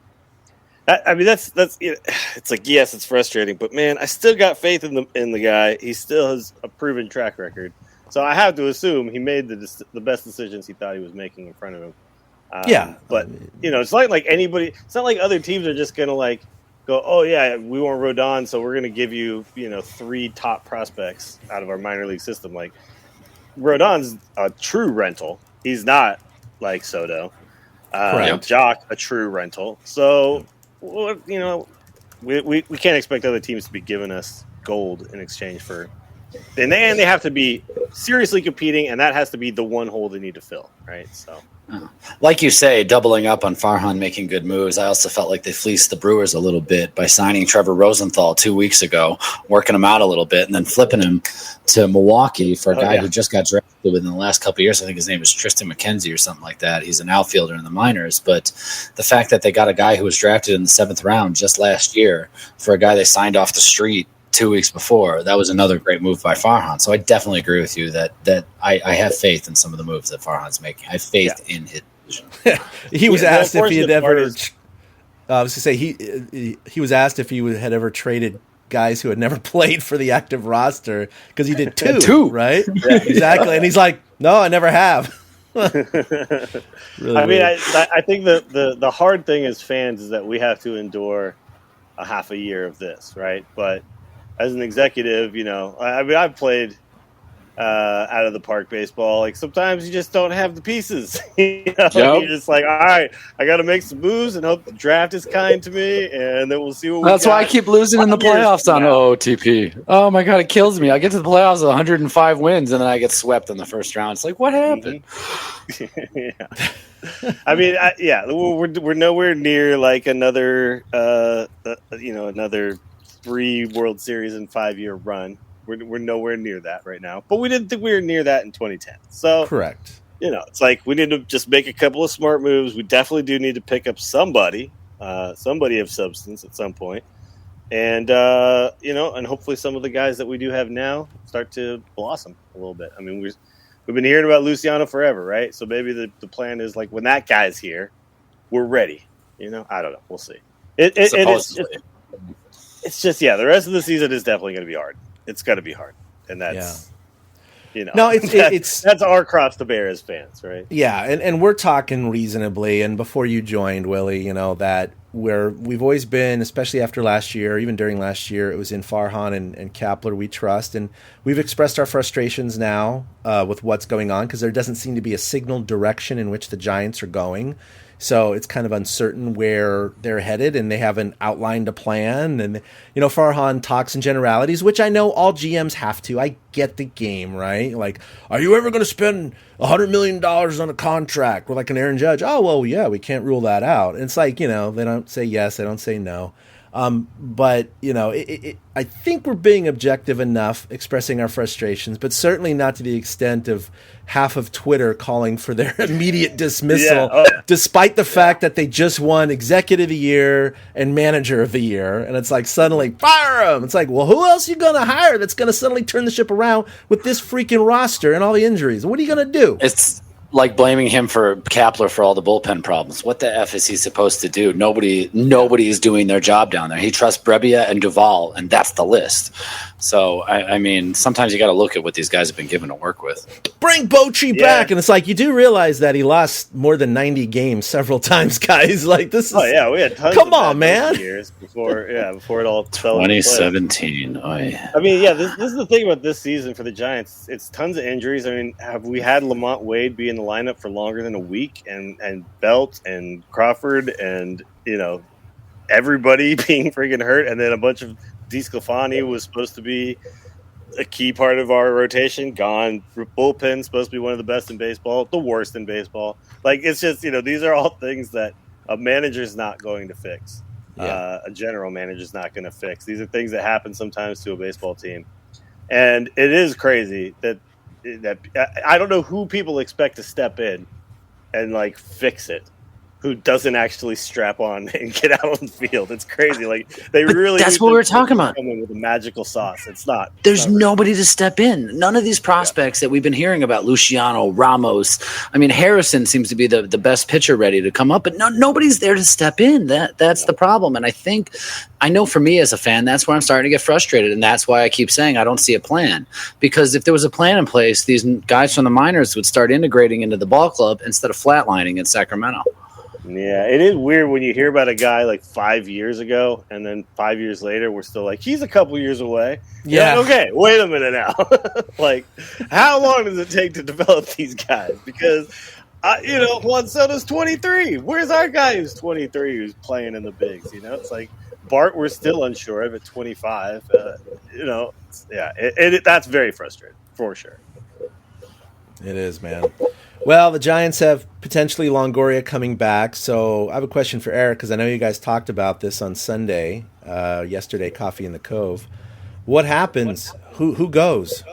it's like, yes, it's frustrating, but man, I still got faith in the guy. He still has a proven track record, so I have to assume he made the best decisions he thought he was making in front of him. But it's not like anybody. It's not like other teams are just gonna go, oh yeah, we want Rodon, so we're gonna give you 3 top prospects out of our minor league system. Like Rodon's a true rental. He's not like Soto. Jock, a true rental. So. We can't expect other teams to be giving us gold in exchange for And they have to be seriously competing, and that has to be the one hole they need to fill, right? So, like you say, doubling up on Farhan making good moves. I also felt like they fleeced the Brewers a little bit by signing Trevor Rosenthal 2 weeks ago, working him out a little bit, and then flipping him to Milwaukee for a guy who just got drafted within the last couple of years. I think his name is Tristan McKenzie or something like that. He's an outfielder in the minors. But the fact that they got a guy who was drafted in the 7th round just last year for a guy they signed off the street 2 weeks before, that was another great move by Farhan. So I definitely agree with you that I have faith in some of the moves that Farhan's making. I have faith in his vision. He was asked if he had ever. I was going to say he was asked if he had ever traded guys who had never played for the active roster because he did two, right? Yeah, exactly. And he's like, no, I never have. Really I mean, I think the hard thing as fans is that we have to endure a half a year of this, right? But as an executive, I mean, I've played out of the park baseball. Like sometimes you just don't have the pieces. You're just like, all right, I got to make some moves and hope the draft is kind to me, and then we'll see what. That's why I keep losing in the playoffs on OOTP. Oh my god, it kills me. I get to the playoffs with 105 wins, and then I get swept in the first round. It's like, what happened? I mean, we're nowhere near like another, another 3 World Series in 5-year run. We're nowhere near that right now, but we didn't think we were near that in 2010. So correct. It's like we need to just make a couple of smart moves. We definitely do need to pick up somebody of substance at some point, and and hopefully some of the guys that we do have now start to blossom a little bit. I mean, we've been hearing about Luciano forever, right? So maybe the plan is like when that guy's here, we're ready. I don't know. We'll see. It's just the rest of the season is definitely going to be hard. It's going to be hard, and that's no, it's that's our cross to bear as fans, right? Yeah, and we're talking reasonably. And before you joined, Willie, that we've always been, especially after last year, even during last year, it was in Farhan and Kapler we trust, and we've expressed our frustrations now with what's going on because there doesn't seem to be a signaled direction in which the Giants are going. So it's kind of uncertain where they're headed, and they haven't outlined a plan. And, Farhan talks in generalities, which I know all GMs have to. I get the game, right? Like, are you ever going to spend $100 million on a contract with like an Aaron Judge? Oh, well, yeah, we can't rule that out. And it's like, they don't say yes, they don't say no. But, I think we're being objective enough expressing our frustrations, but certainly not to the extent of half of Twitter calling for their immediate dismissal, despite the fact that they just won Executive of the Year and Manager of the Year. And it's like, suddenly, fire them. It's like, well, who else are you going to hire that's going to suddenly turn the ship around with this freaking roster and all the injuries? What are you going to do? It's like blaming him for Kapler for all the bullpen problems. What the F is he supposed to do? Nobody is doing their job down there. He trusts Brebbia and Duvall, and that's the list. So, I mean, sometimes you got to look at what these guys have been given to work with. Bring Bochy back. And it's like, you do realize that he lost more than 90 games several times, guys. Like, this is... Oh, yeah, we had tons come on, man. Years before it all fell 2017. I mean, this is the thing about this season for the Giants. It's tons of injuries. I mean, have we had Lamont Wade be in the lineup for longer than a week? And Belt and Crawford and, everybody being freaking hurt, and then a bunch of DeSclafani was supposed to be a key part of our rotation. Gone. Bullpen supposed to be one of the best in baseball, the worst in baseball. Like, it's just, these are all things that a manager's not going to fix. Yeah. A general manager's not going to fix. These are things that happen sometimes to a baseball team. And it is crazy that I don't know who people expect to step in and like fix it, who doesn't actually strap on and get out on the field. It's crazy. Like, they really. That's what we were talking about. With a magical sauce. It's not. There's nobody to step in. None of these prospects that we've been hearing about, Luciano, Ramos. I mean, Harrison seems to be the best pitcher ready to come up, but nobody's there to step in. That's the problem. And I know for me as a fan, that's where I'm starting to get frustrated. And that's why I keep saying I don't see a plan. Because if there was a plan in place, these guys from the minors would start integrating into the ball club instead of flatlining in Sacramento. Yeah, it is weird when you hear about a guy like 5 years ago, and then 5 years later, we're still like, he's a couple years away. Yeah. Like, okay, wait a minute now. Like, how long does it take to develop these guys? Because, Juan Soto's 23. Where's our guy who's 23 who's playing in the bigs? It's like Bart, we're still unsure of at 25. That's very frustrating for sure. It is, man. Well, the Giants have potentially Longoria coming back, so I have a question for Eric because I know you guys talked about this on Sunday, yesterday, Coffee in the Cove. What happens? Who goes?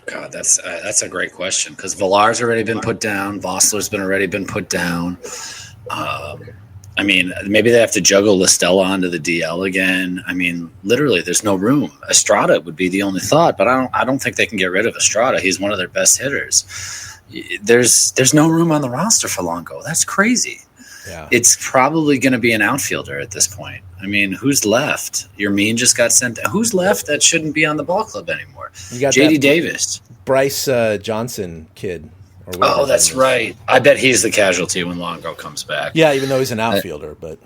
God, that's a great question because Villar's already been put down. Vossler's already been put down. I mean, maybe they have to juggle Listella onto the DL again. I mean, literally, there's no room. Estrada would be the only thought, but I don't think they can get rid of Estrada. He's one of their best hitters. There's no room on the roster for Longo. That's crazy. Yeah. It's probably going to be an outfielder at this point. I mean, who's left? Yermin just got sent. Who's left that shouldn't be on the ball club anymore? You got JD Davis. Bryce Johnson kid. Oh, that's right. I bet he's the casualty when Longo comes back. Yeah, even though he's an outfielder, but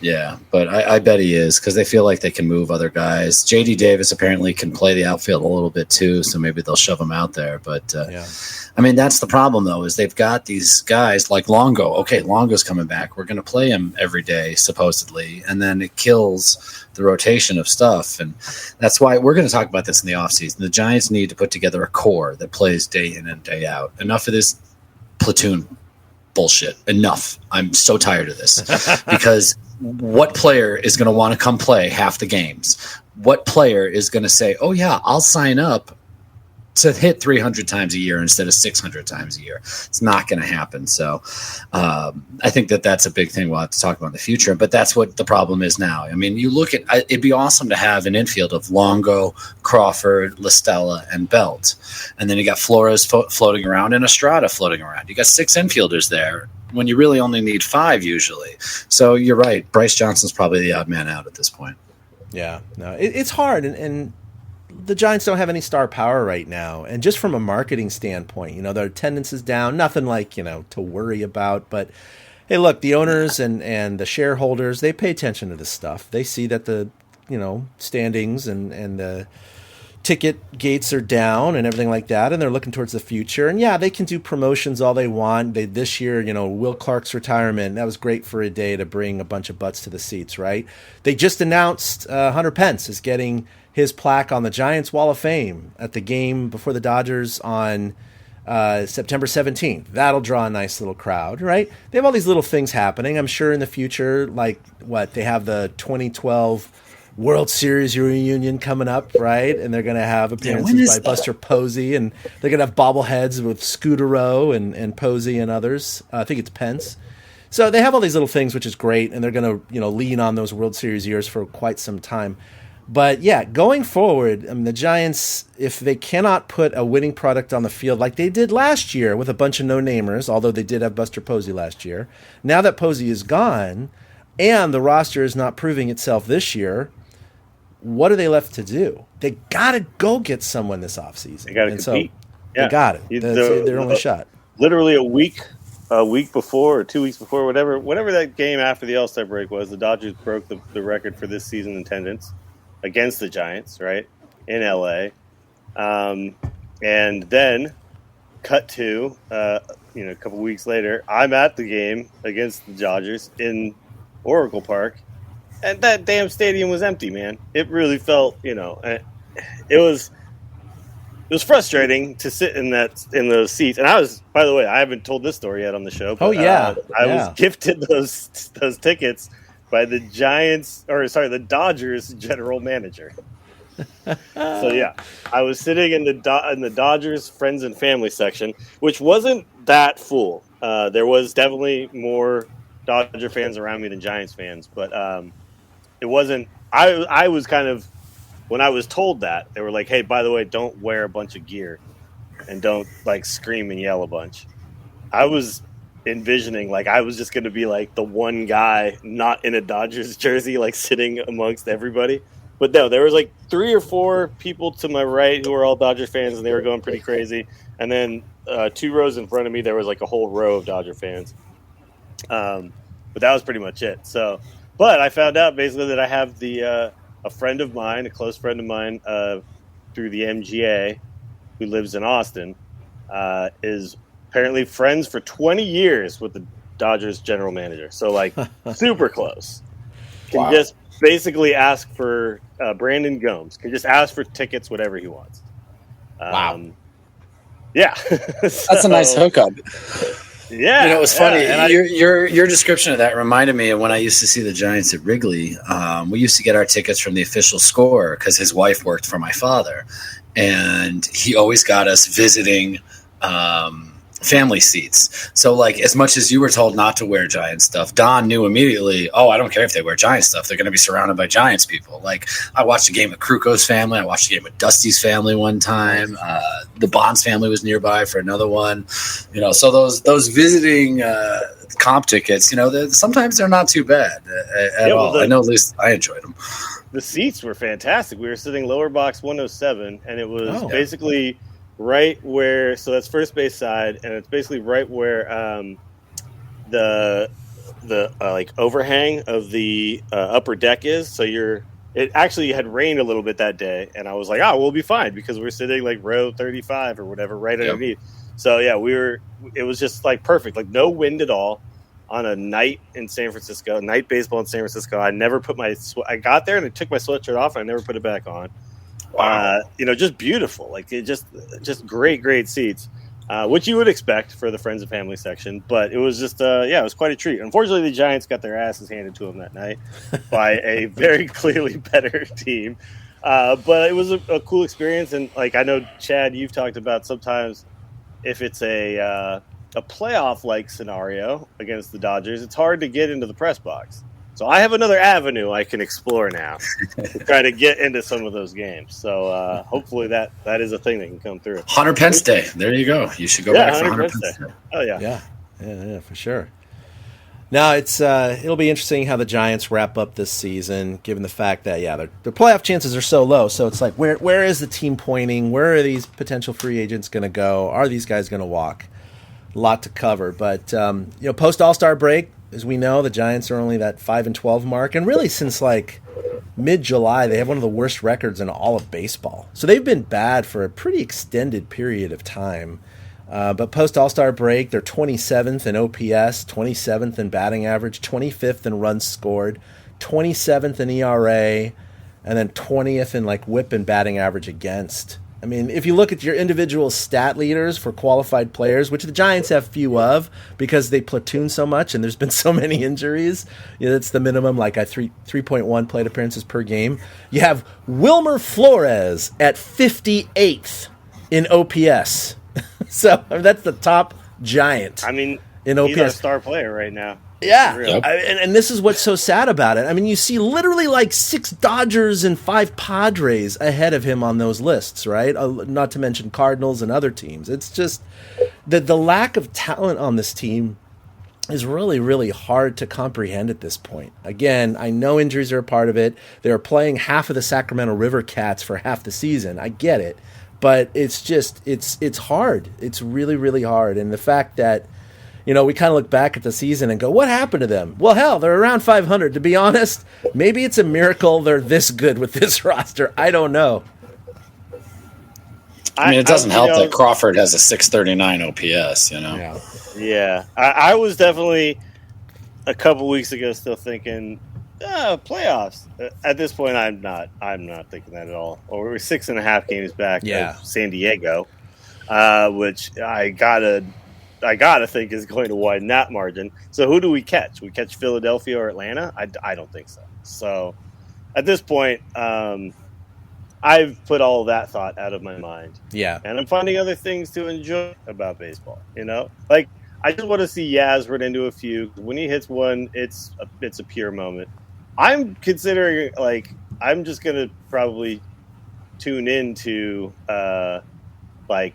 I bet he is because they feel like they can move other guys. JD Davis apparently can play the outfield a little bit too, so maybe they'll shove him out there. But I mean, that's the problem though, is they've got these guys like Longo. Okay, Longo's coming back. We're going to play him every day supposedly, and then it kills the rotation of stuff. And that's why we're going to talk about this in the offseason. The Giants need to put together a core that plays day in and day out. Enough of this platoon bullshit. Enough. I'm so tired of this because what player is going to want to come play half the games? What player is going to say, oh yeah, I'll sign up to hit 300 times a year instead of 600 times a year? It's not going to happen. So I think that's a big thing we'll have to talk about in the future, but that's what the problem is now. I mean, you look at, it'd be awesome to have an infield of Longo, Crawford, Listella, and Belt. And then you got Flores floating around and Estrada floating around. You got 6 infielders there when you really only need 5 usually. So you're right. Bryce Johnson's probably the odd man out at this point. Yeah, no, it's hard. And the Giants don't have any star power right now. And just from a marketing standpoint, their attendance is down. Nothing like, to worry about. But, hey, look, the owners and the shareholders, they pay attention to this stuff. They see that the, standings and the ticket gates are down and everything like that, and they're looking towards the future. And, yeah, they can do promotions all they want. This year, Will Clark's retirement, that was great for a day to bring a bunch of butts to the seats, right? They just announced Hunter Pence is getting his plaque on the Giants Wall of Fame at the game before the Dodgers on September 17th. That'll draw a nice little crowd, right? They have all these little things happening. I'm sure in the future, like they have the 2012 World Series reunion coming up, right? And they're going to have appearances by Buster Posey, and they're going to have bobbleheads with Scudero and Posey and others. I think it's Pence. So they have all these little things, which is great, and they're going to lean on those World Series years for quite some time. But, yeah, going forward, the Giants, if they cannot put a winning product on the field like they did last year with a bunch of no-namers, although they did have Buster Posey last year, now that Posey is gone and the roster is not proving itself this year, what are they left to do? They got to go get someone this offseason. They got to compete. They got it. That's their only shot. Literally a week before or 2 weeks before, whatever that game after the All-Star break was, the Dodgers broke the record for this season attendance against the Giants, right, in LA. And then cut to, a couple weeks later, I'm at the game against the Dodgers in Oracle Park, and that damn stadium was empty, man. It really felt, it was frustrating to sit in those seats. And I was, by the way, I haven't told this story yet on the show. But, I was gifted those tickets by the Dodgers general manager. So yeah, I was sitting in the Dodgers friends and family section, which wasn't that full. There was definitely more Dodger fans around me than Giants fans, but it wasn't. I was kind of, when I was told that, they were like, "Hey, by the way, don't wear a bunch of gear and don't scream and yell a bunch." I was envisioning I was just going to be the one guy not in a Dodgers jersey sitting amongst everybody, but no, there was 3 or 4 people to my right who were all Dodger fans, and they were going pretty crazy, and then 2 rows in front of me there was a whole row of Dodger fans, but that was pretty much it. So, but I found out basically that I have a friend of mine, a close friend of mine through the MGA, who lives in Austin, is apparently friends for 20 years with the Dodgers general manager. So, super close. can just basically ask for Brandon Gomes. Can just ask for tickets, whatever he wants. Wow. Yeah. That's a nice hookup. Yeah. You know, it was funny. And Your description of that reminded me of when I used to see the Giants at Wrigley. We used to get our tickets from the official score because his wife worked for my father. And he always got us visiting family seats. So, like, as much as you were told not to wear Giant stuff, Don knew immediately, I don't care if they wear Giant stuff. They're going to be surrounded by Giants people. Like, I watched a game with Kruko's family. I watched a game with Dusty's family one time. The Bonds family was nearby for another one. You know, so those visiting comp tickets, you know, sometimes they're not too bad at all. I know at least I enjoyed them. The seats were fantastic. We were sitting lower box 107, and it was basically right where, so that's first base side, and it's basically right where the like overhang of the upper deck is. So it actually had rained a little bit that day, and I was like, we'll be fine because we're sitting like row 35 or whatever right underneath. So yeah, it was just like perfect, like no wind at all on a night in San Francisco, night baseball in San Francisco. I never put I got there and I took my sweatshirt off and I never put it back on. Wow. You know, just beautiful. Like, it just great seats, which you would expect for the friends and family section. But it was just, it was quite a treat. Unfortunately, the Giants got their asses handed to them that night by a very clearly better team. But it was a cool experience. And, like, I know, Chad, you've talked about sometimes if it's a playoff-like scenario against the Dodgers, it's hard to get into the press box. So I have another avenue I can explore now to try to get into some of those games. So hopefully that is a thing that can come through. Hunter Pence Day. There you go. You should go back for Hunter Pence Day. Oh, yeah. Yeah, for sure. Now, it'll be interesting how the Giants wrap up this season, given the fact that, their playoff chances are so low. So it's like, where is the team pointing? Where are these potential free agents going to go? Are these guys going to walk? A lot to cover. But, post All-Star break, as we know, the Giants are only that 5-12 mark, and really since like mid-July, they have one of the worst records in all of baseball. So they've been bad for a pretty extended period of time. But post All-Star break, they're 27th in OPS, 27th in batting average, 25th in runs scored, 27th in ERA, and then 20th in like WHIP and batting average against. I mean, if you look at your individual stat leaders for qualified players, which the Giants have few of because they platoon so much and there's been so many injuries, that's the minimum, like a 3.1 plate appearances per game. You have Wilmer Flores at 58th in OPS. So that's the top Giant. I mean, in OPS. He's our star player right now. Yeah, and this is what's so sad about it. I mean, you see literally like 6 Dodgers and 5 Padres ahead of him on those lists, right? Not to mention Cardinals and other teams. It's just the lack of talent on this team is really, really hard to comprehend at this point. Again, I know injuries are a part of it. They're playing half of the Sacramento River Cats for half the season. I get it. But it's just, it's hard. It's really, really hard. And the fact that, we kind of look back at the season and go, what happened to them? Well, hell, they're around 500. To be honest, maybe it's a miracle they're this good with this roster. I don't know. I mean, it doesn't help that Crawford has a 639 OPS, Yeah. I was definitely a couple weeks ago still thinking, playoffs. At this point, I'm not thinking that at all. We're 6.5 games back of San Diego, which I gotta think is going to widen that margin. So who do we catch? We catch Philadelphia or Atlanta? I don't think so. So at this point, I've put all that thought out of my mind. Yeah, and I'm finding other things to enjoy about baseball. Like I just want to see Yaz run into a few. When he hits one, it's a pure moment. I'm considering, like, I'm just going to probably tune into, like,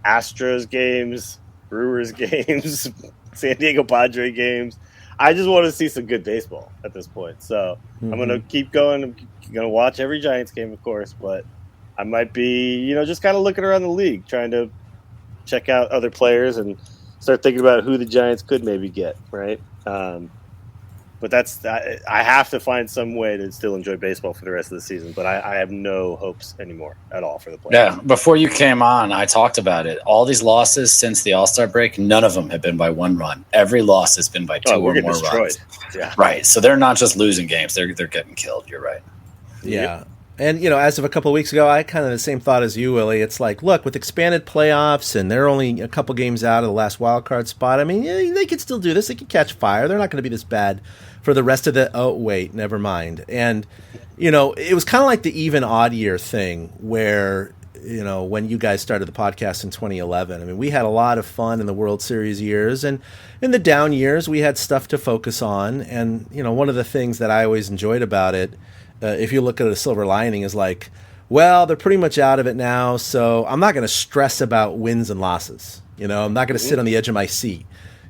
Astros games, Brewers games, San Diego Padre games. I just want to see some good baseball at this point. So I'm going to keep going. I'm going to watch every Giants game, of course, but I might be, just kind of looking around the league, trying to check out other players and start thinking about who the Giants could maybe get, right? But I have to find some way to still enjoy baseball for the rest of the season. But I have no hopes anymore at all for the playoffs. Yeah, before you came on, I talked about it. All these losses since the All-Star break, none of them have been by one run. Every loss has been by two or more runs. Yeah. Right. So they're not just losing games; they're getting killed. You're right. Yeah. And, as of a couple of weeks ago, I kind of the same thought as you, Willie. It's like, look, with expanded playoffs and they're only a couple games out of the last wild card spot, I mean, they could still do this. They could catch fire. They're not going to be this bad for the rest of the – oh, wait, never mind. And, it was kind of like the even odd year thing where, when you guys started the podcast in 2011. I mean, we had a lot of fun in the World Series years. And in the down years, we had stuff to focus on. And, one of the things that I always enjoyed about it, if you look at a silver lining, is like, well, they're pretty much out of it now, so I'm not going to stress about wins and losses. I'm not going to sit on the edge of my seat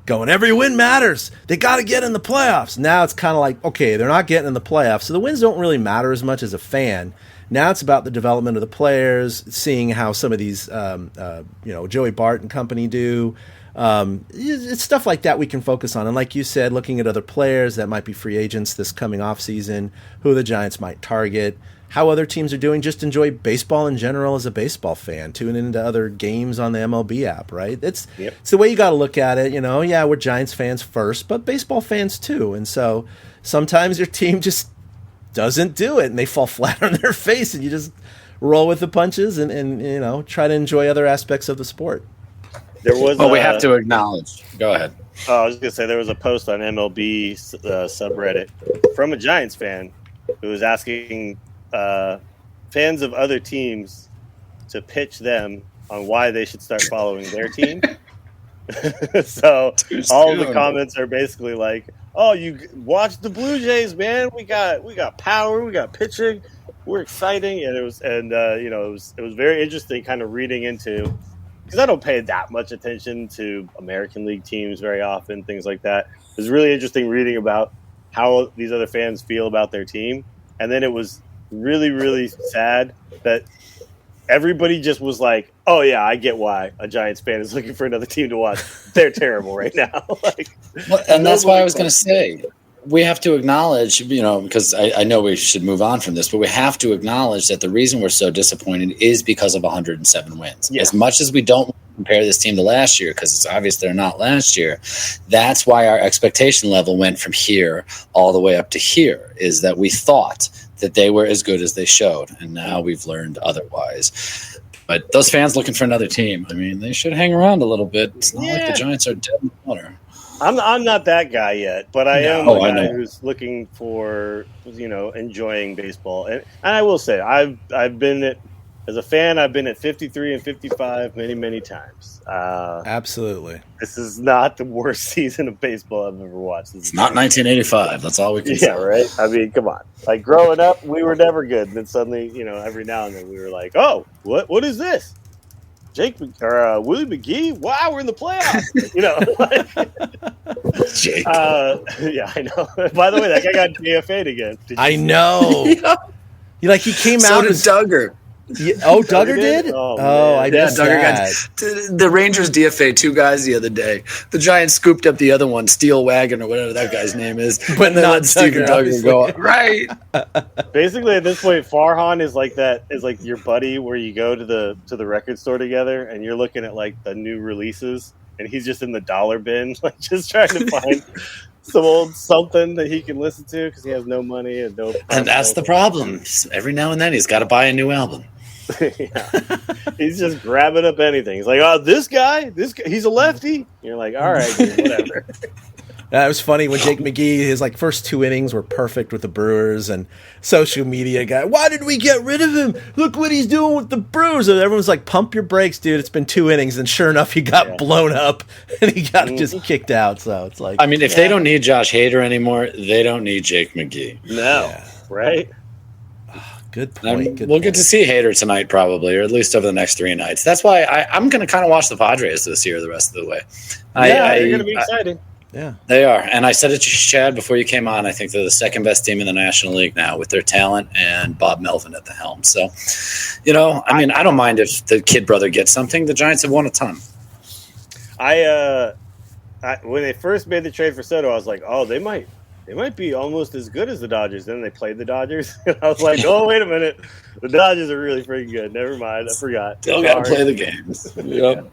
going, every win matters. They got to get in the playoffs. Now it's kind of like, okay, they're not getting in the playoffs, so the wins don't really matter as much as a fan. Now it's about the development of the players, seeing how some of these, Joey Bart and company do. It's stuff like that we can focus on. And like you said, looking at other players that might be free agents this coming off season, who the Giants might target, how other teams are doing. Just enjoy baseball in general as a baseball fan. Tune into other games on the MLB app, right? It's the way you got to look at it. Yeah, we're Giants fans first, but baseball fans too. And so sometimes your team just doesn't do it and they fall flat on their face and you just roll with the punches and try to enjoy other aspects of the sport. There was. We have to acknowledge. Go ahead. I was going to say there was a post on MLB subreddit from a Giants fan who was asking fans of other teams to pitch them on why they should start following their team. So all the comments are basically like, "Oh, you watch the Blue Jays, man. We got power. We got pitching. We're exciting." And it was very interesting, kind of reading into. Because I don't pay that much attention to American League teams very often, things like that. It was really interesting reading about how these other fans feel about their team. And then it was really, really sad that everybody just was like, oh, yeah, I get why a Giants fan is looking for another team to watch. They're terrible right now. And that's why I was going to say. We have to acknowledge, because I know we should move on from this, but we have to acknowledge that the reason we're so disappointed is because of 107 wins. Yeah. As much as we don't compare this team to last year, because it's obvious they're not last year, that's why our expectation level went from here all the way up to here, is that we thought that they were as good as they showed, and now we've learned otherwise. But those fans looking for another team, I mean, they should hang around a little bit. It's not like the Giants are dead in the water. I'm not that guy yet, but I am a guy who's looking for, enjoying baseball. And I will say, I've been as a fan, I've been at 53 and 55 many, many times. Absolutely. This is not the worst season of baseball I've ever watched. It's not 1985. That's all we can say. Yeah, right? I mean, come on. Like, growing up, we were never good. And then suddenly, every now and then we were like, oh, what is this? Willie McGee? Wow, we're in the playoffs. Jake. Yeah, I know. By the way, that guy got DFA'd again. I know. Yeah. He came so out. So did Duggar. Yeah, Duggar did? I missed that. The Rangers DFA 2 guys the other day. The Giants scooped up the other one, Steel Wagon or whatever that guy's name is, but then let Steven Duggar go. Right. Basically, at this point, Farhan is like your buddy where you go to the record store together and you're looking at the new releases, and he's just in the dollar bin, just trying to find some old something that he can listen to because he has no money and no. And that's the problem. Every now and then, he's got to buy a new album. Yeah. He's just grabbing up anything. He's like, oh, this guy, he's a lefty. And you're like, all right, dude, whatever. It was funny when Jake McGee, his first 2 innings were perfect with the Brewers, and social media guy, why did we get rid of him? Look what he's doing with the Brewers. And everyone's like, pump your brakes, dude. It's been 2 innings. And sure enough, he got blown up and he got just kicked out. So it's like, I mean, if they don't need Josh Hader anymore, they don't need Jake McGee. No, right? Good point. We'll get to see Hader tonight, probably, or at least over the next 3 nights. That's why I'm going to kind of watch the Padres this year, the rest of the way. They're going to be exciting. Yeah, they are. And I said it to Chad before you came on. I think they're the second best team in the National League now with their talent and Bob Melvin at the helm. So, I don't mind if the kid brother gets something. The Giants have won a ton. When they first made the trade for Soto, I was like, oh, they might they might be almost as good as the Dodgers. Then they played the Dodgers. I was like, oh, wait a minute. The Dodgers are really freaking good. Never mind. I forgot. Still got to play the games. Yep.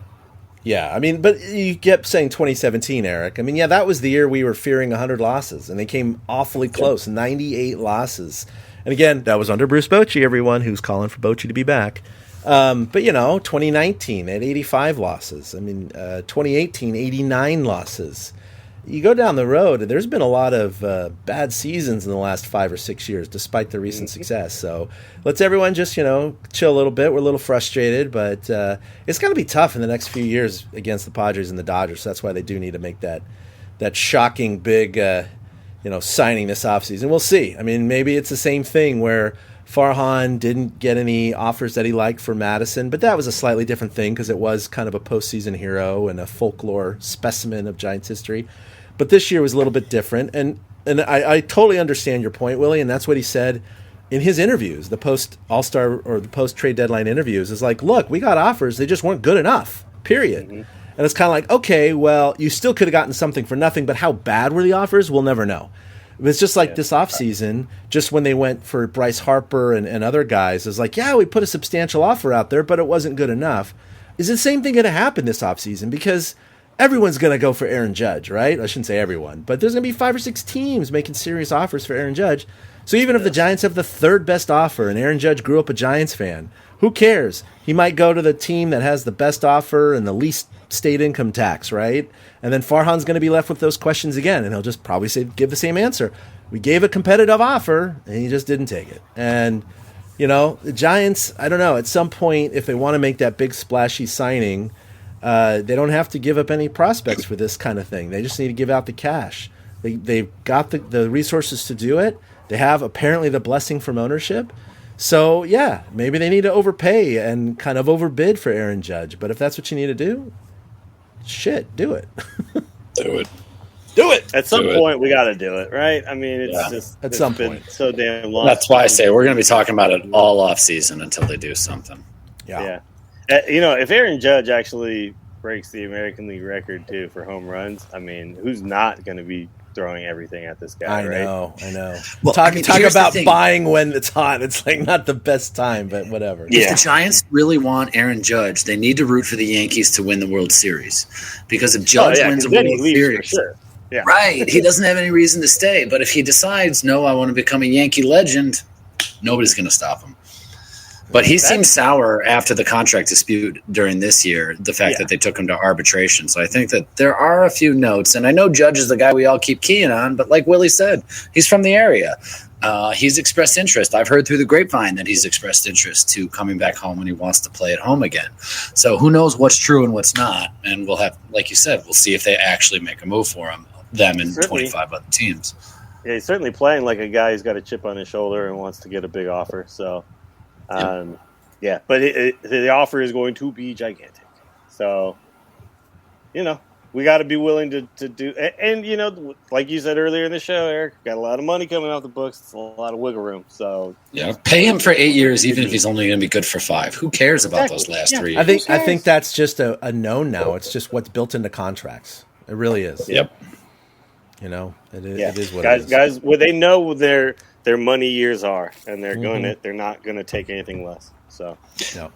Yeah, I mean, but you kept saying 2017, Eric. I mean, yeah, that was the year we were fearing 100 losses, and they came awfully close, 98 losses. And again, that was under Bruce Bochy, everyone who's calling for Bochy to be back. But, 2019, they had 85 losses. I mean, 2018, 89 losses. You go down the road, there's been a lot of bad seasons in the last 5 or 6 years, despite the recent success. So let's everyone just, chill a little bit. We're a little frustrated, but it's going to be tough in the next few years against the Padres and the Dodgers. So that's why they do need to make that shocking big, signing this offseason. We'll see. I mean, maybe it's the same thing where Farhan didn't get any offers that he liked for Madison, but that was a slightly different thing because it was kind of a postseason hero and a folklore specimen of Giants history. But this year was a little bit different, and I totally understand your point, Willie, and that's what he said in his interviews, the post-All-Star or the post-trade deadline interviews, is like, look, we got offers, they just weren't good enough, period. Mm-hmm. And it's kind of like, okay, well, you still could have gotten something for nothing, but how bad were the offers? We'll never know. It's just like this offseason, just when they went for Bryce Harper and other guys, it's like, yeah, we put a substantial offer out there, but it wasn't good enough. Is the same thing going to happen this offseason? Because everyone's going to go for Aaron Judge, right? I shouldn't say everyone, but there's going to be 5 or 6 teams making serious offers for Aaron Judge. So even if the Giants have the third best offer and Aaron Judge grew up a Giants fan, who cares? He might go to the team that has the best offer and the least state income tax, right? And then Farhan's going to be left with those questions again, and he'll just probably give the same answer. We gave a competitive offer, and he just didn't take it. And, the Giants, I don't know, at some point, if they want to make that big splashy signing, they don't have to give up any prospects for this kind of thing. They just need to give out the cash. They've got the resources to do it. They have apparently the blessing from ownership. So, yeah, maybe they need to overpay and kind of overbid for Aaron Judge. But if that's what you need to do, do it. Do it. At some point, we got to do it, right? I mean, it's just at some point so damn long. That's why I say we're going to be talking about it all off season until they do something. Yeah. If Aaron Judge actually breaks the American League record too for home runs, I mean, who's not going to be throwing everything at this guy? I know. Well, talk about buying when it's hot. It's like not the best time, but whatever. If the Giants really want Aaron Judge, they need to root for the Yankees to win the World Series, because if Judge wins a World Series, yeah. Right, he doesn't have any reason to stay. But if he decides, no, I want to become a Yankee legend, nobody's going to stop him. But he seemed sour after the contract dispute during this year, the fact that they took him to arbitration. So I think that there are a few notes. And I know Judge is the guy we all keep keying on, but like Willie said, he's from the area. He's expressed interest. I've heard through the grapevine that he's expressed interest to coming back home and he wants to play at home again. So who knows what's true and what's not. And we'll have, like you said, we'll see if they actually make a move for them and 25 other teams. Yeah, he's certainly playing like a guy who's got a chip on his shoulder and wants to get a big offer. So, but the offer is going to be gigantic. So, we got to be willing to do. And, like you said earlier in the show, Eric, got a lot of money coming off the books. It's a lot of wiggle room. So, pay him for 8 years, even if he's only going to be good for 5. Who cares about those last 3 years? I think that's just a known now. It's just what's built into contracts. It really is. Yep. It is what guys, it is. Guys, they know what their money years are, and they're not going to take anything less. So, no.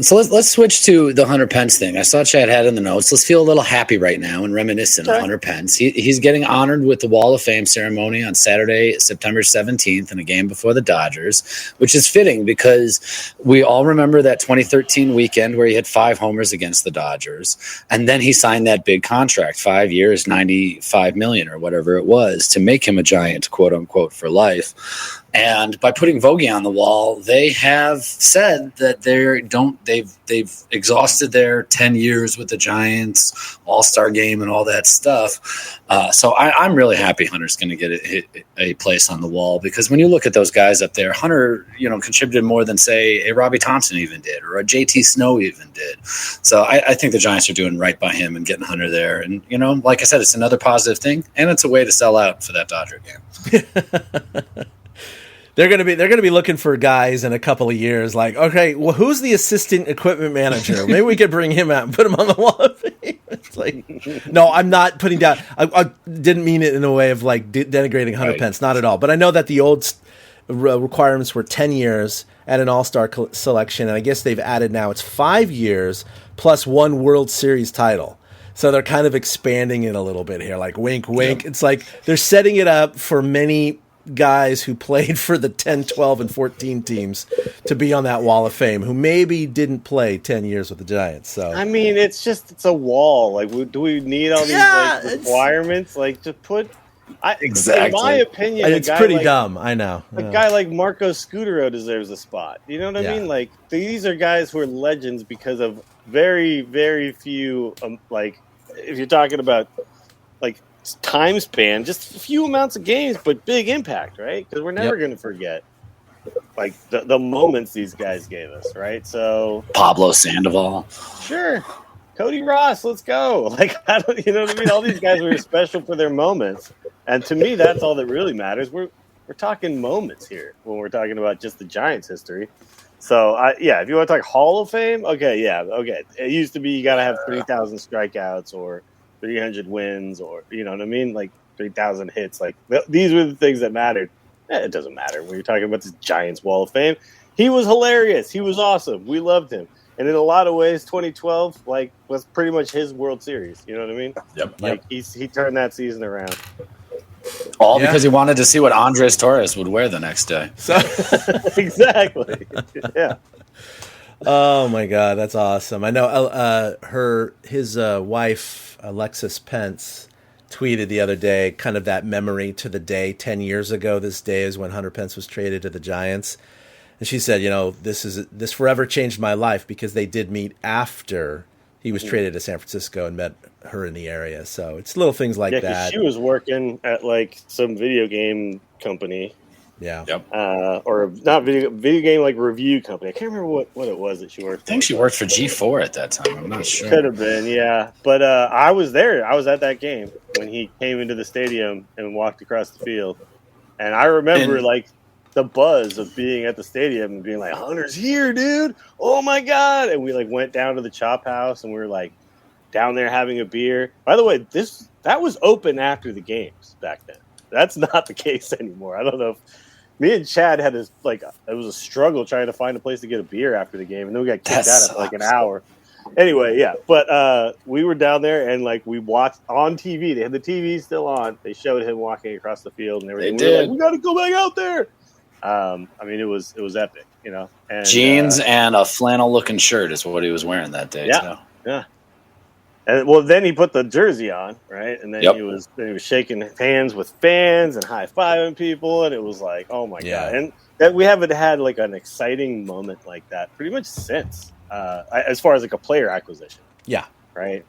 So let's switch to the Hunter Pence thing. I saw Chad had in the notes. Let's feel a little happy right now and reminiscent of Hunter Pence. He's getting honored with the Wall of Fame ceremony on Saturday, September 17th, in a game before the Dodgers, which is fitting because we all remember that 2013 weekend where he had 5 homers against the Dodgers, and then he signed that big contract, 5 years, $95 million or whatever it was, to make him a Giant, quote unquote, for life. And by putting Vogie on the wall, they have said that they've exhausted their 10 years with the Giants, All-Star game, and all that stuff. So I'm really happy Hunter's going to get a place on the wall, because when you look at those guys up there, Hunter, contributed more than, say, a Robbie Thompson even did, or a JT Snow even did. So I think the Giants are doing right by him and getting Hunter there. And like I said, it's another positive thing, and it's a way to sell out for that Dodger game. They're gonna be looking for guys in a couple of years. Like, okay, well, who's the assistant equipment manager? Maybe we could bring him out and put him on the Wall of Fame. It's like, no, I'm not putting down. I didn't mean it in a way of like denigrating Hunter Pence, not at all. But I know that the old requirements were 10 years at an All-Star selection, and I guess they've added now it's 5 years plus 1 World Series title. So they're kind of expanding it a little bit here, like wink, wink. Yep. It's like they're setting it up for many guys who played for the 10, 12, and 14 teams to be on that Wall of Fame who maybe didn't play 10 years with the Giants. So I mean, it's a wall. Like, do we need all these requirements? Like, to put, exactly. In my opinion, it's pretty dumb. I know. A guy like Marco Scutaro deserves a spot. You know what I mean? Like, these are guys who are legends because of very, very few. Like, if you're talking about like time span, just a few amounts of games, but big impact, right? Because we're never going to forget like the moments these guys gave us, right? So Pablo Sandoval, sure, Cody Ross, let's go. Like, you know what I mean? All these guys were special for their moments, and to me, that's all that really matters. We're talking moments here when we're talking about just the Giants' history. So if you want to talk Hall of Fame, okay. It used to be you got to have 3,000 strikeouts or 300 wins, or you know what I mean, like 3,000 hits. Like these were the things that mattered. It doesn't matter when you're talking about this Giants Wall of Fame. He was hilarious. He was awesome. We loved him, and in a lot of ways, 2012 like was pretty much his World Series. You know what I mean? Yep. Like he turned that season around. All because he wanted to see what Andres Torres would wear the next day. So exactly. Yeah. Oh my God, that's awesome. I know his wife, Alexis Pence, tweeted the other day kind of that memory to the day 10 years ago. This day is when Hunter Pence was traded to the Giants. And she said, this forever changed my life because they did meet after he was traded to San Francisco and met her in the area. So it's little things like that. She was working at like some video game company. Yeah. Yep. Or not video game like review company. I can't remember what it was that she worked for. I think she worked for G4 at that time. I'm not sure. Could have been, yeah. But I was there. I was at that game when he came into the stadium and walked across the field. And I remember like the buzz of being at the stadium and being like, Hunter's here, dude. Oh my God. And we like went down to the Chop House and we were like down there having a beer. By the way, that was open after the games back then. That's not the case anymore. I don't know if me and Chad had it was a struggle trying to find a place to get a beer after the game, and then we got kicked out after like an hour. Anyway, yeah, but we were down there and like we watched on TV. They had the TV still on. They showed him walking across the field and everything. We were like, we got to go back out there. I mean, it was epic, you know. And, jeans and a flannel-looking shirt is what he was wearing that day. Yeah, too. yeah. And well, then he put the jersey on, right? And then he was shaking hands with fans and high-fiving people, and it was like, oh my God. And that we haven't had like an exciting moment like that pretty much since, as far as like a player acquisition. Yeah. Right?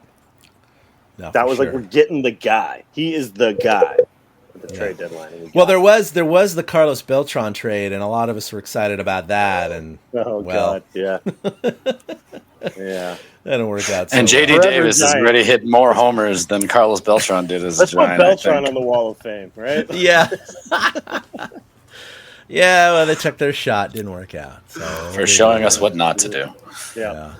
No, that was like, we're getting the guy. He is the guy at the trade deadline. Well, there was the Carlos Beltran trade, and a lot of us were excited about that. And God, yeah. Yeah. That didn't work out. And JD Davis has already hit more homers than Carlos Beltran did as a Giant. Let's put Beltran on the Wall of Fame, right? Yeah. Yeah, well, they took their shot. Didn't work out. So for showing us what not to do. Yeah.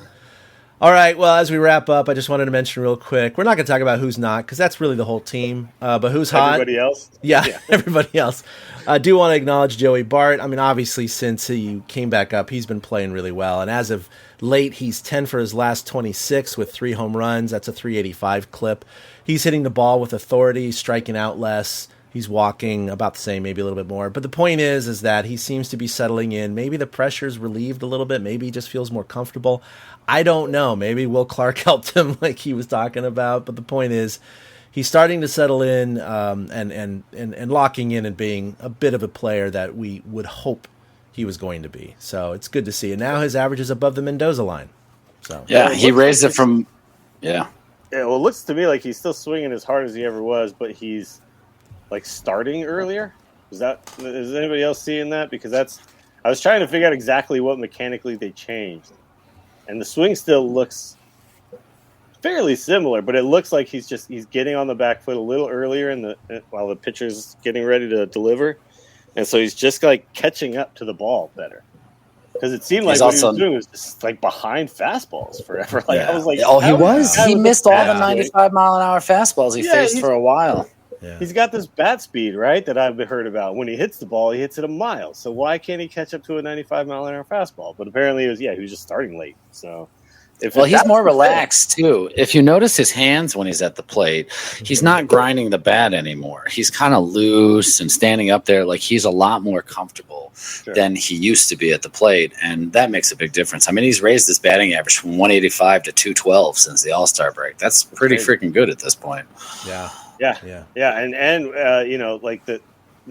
All right, well, as we wrap up, I just wanted to mention real quick, we're not going to talk about who's not, because that's really the whole team, but who's hot. Everybody else? Yeah, everybody else. I do want to acknowledge Joey Bart. I mean, obviously, since he came back up, he's been playing really well, and as of late, he's 10 for his last 26 with 3 home runs. That's a 385 clip. He's hitting the ball with authority, striking out less. He's walking about the same, maybe a little bit more. But the point is that he seems to be settling in. Maybe the pressure's relieved a little bit. Maybe he just feels more comfortable. I don't know. Maybe Will Clark helped him like he was talking about. But the point is he's starting to settle in and locking in and being a bit of a player that we would hope he was going to be. So it's good to see. And now his average is above the Mendoza line. So yeah, he raised it from – yeah. Yeah, well, it looks to me like he's still swinging as hard as he ever was, but he's – like starting earlier. Is anybody else seeing that? Because I was trying to figure out exactly what mechanically they changed, and the swing still looks fairly similar, but it looks like he's getting on the back foot a little earlier while the pitcher's getting ready to deliver. And so he's just like catching up to the ball better. Because it seemed like what he was doing was just like behind fastballs forever. Like I was like, he was. He missed all the 95-mile-an-hour fastballs he faced for a while. Yeah. He's got this bat speed, right, that I've heard about. When he hits the ball, he hits it a mile. So why can't he catch up to a 95-mile-an-hour fastball? But apparently, he was just starting late. So. He's more relaxed too. If you notice his hands when he's at the plate, he's not grinding the bat anymore. He's kind of loose and standing up there like he's a lot more comfortable than he used to be at the plate, and that makes a big difference. I mean, he's raised his batting average from 185 to 212 since the All-Star break. That's pretty freaking good at this point. Yeah, and like the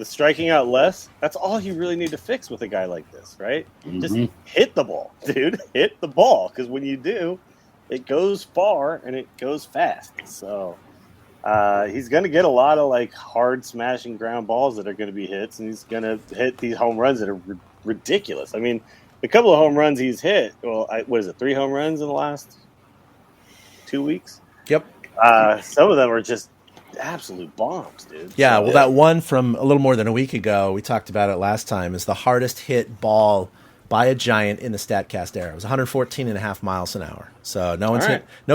striking out less, that's all you really need to fix with a guy like this, right? Just hit the ball, dude. Hit the ball, because when you do, it goes far and it goes fast. So he's going to get a lot of like hard smashing ground balls that are going to be hits, and he's going to hit these home runs that are ridiculous. I mean, the couple of home runs he's hit, 3 home runs in the last 2 weeks? Yep. Some of them are just absolute bombs, dude. Yeah, well, that one from a little more than a week ago, we talked about it last time, is the hardest hit ball by a Giant in the StatCast era. It was 114.5 miles an hour. So no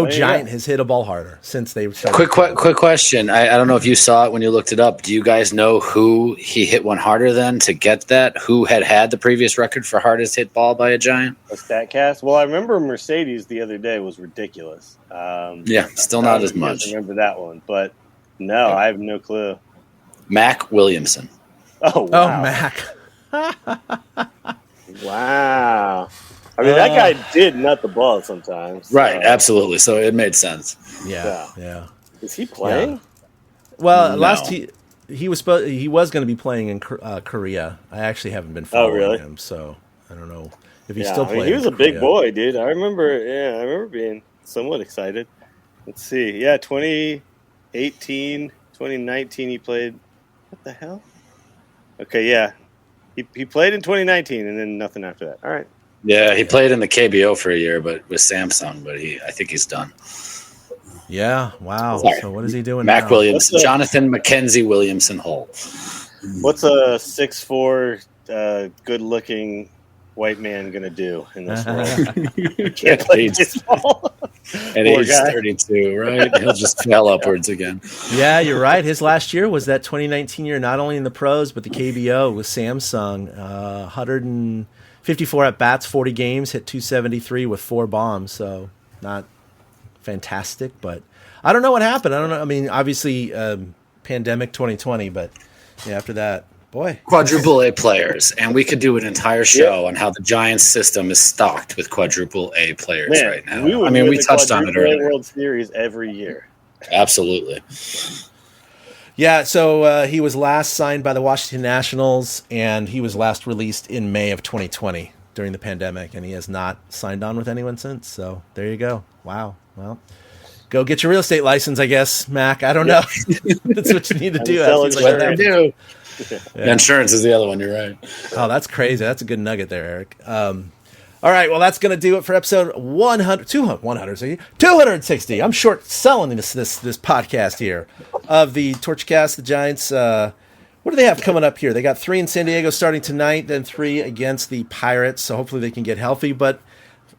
Giant has hit a ball harder since they started. Quick question. I don't know if you saw it when you looked it up. Do you guys know who he hit one harder than to get that? Who had the previous record for hardest hit ball by a Giant? A StatCast? Well, I remember Mercedes the other day was ridiculous. Still not as much. I remember that one, but no, I have no clue. Mac Williamson. Oh, wow. Oh, Mac. Wow. I mean, that guy did nut the ball sometimes. Right, absolutely. So it made sense. Yeah. Is he playing? Yeah. Well, last he was going to be playing in Korea. I actually haven't been following him, so I don't know if he's still playing. He was a big boy, dude. I remember being somewhat excited. Let's see. Yeah, 2018, 2019 he played. What the hell? Okay, yeah. He played in 2019 and then nothing after that. All right. Yeah, he played in the KBO for a year, but with Samsung. But I think he's done. Yeah. Wow. Sorry. So what is he doing Mac now? Williamson, Jonathan Mackenzie Williamson Holt. What's a 6'4", good-looking white man gonna do in this world? Can't play baseball. At age 32, right? He'll just fell upwards again. Yeah, you're right. His last year was that 2019 year, not only in the pros, but the KBO with Samsung. 154 at-bats, 40 games, hit 273 with 4 bombs. So not fantastic, but I don't know what happened. I don't know. I mean, obviously, pandemic 2020, but after that, boy. Quadruple A players, and we could do an entire show on how the Giants system is stocked with quadruple A players right now. We touched on it earlier. World Series every year. Absolutely. Yeah, so he was last signed by the Washington Nationals, and he was last released in May of 2020 during the pandemic, and he has not signed on with anyone since. So there you go. Wow. Well, go get your real estate license, I guess, Mac. I don't know. That's what you need to do. That's what I do. Yeah. Insurance is the other one. You're right. Oh, that's crazy. That's a good nugget there, Eric. All right. Well, that's going to do it for episode 260. I'm short selling this podcast here of the Torchcast. The Giants. What do they have coming up here? They got 3 in San Diego starting tonight, then 3 against the Pirates. So hopefully they can get healthy. But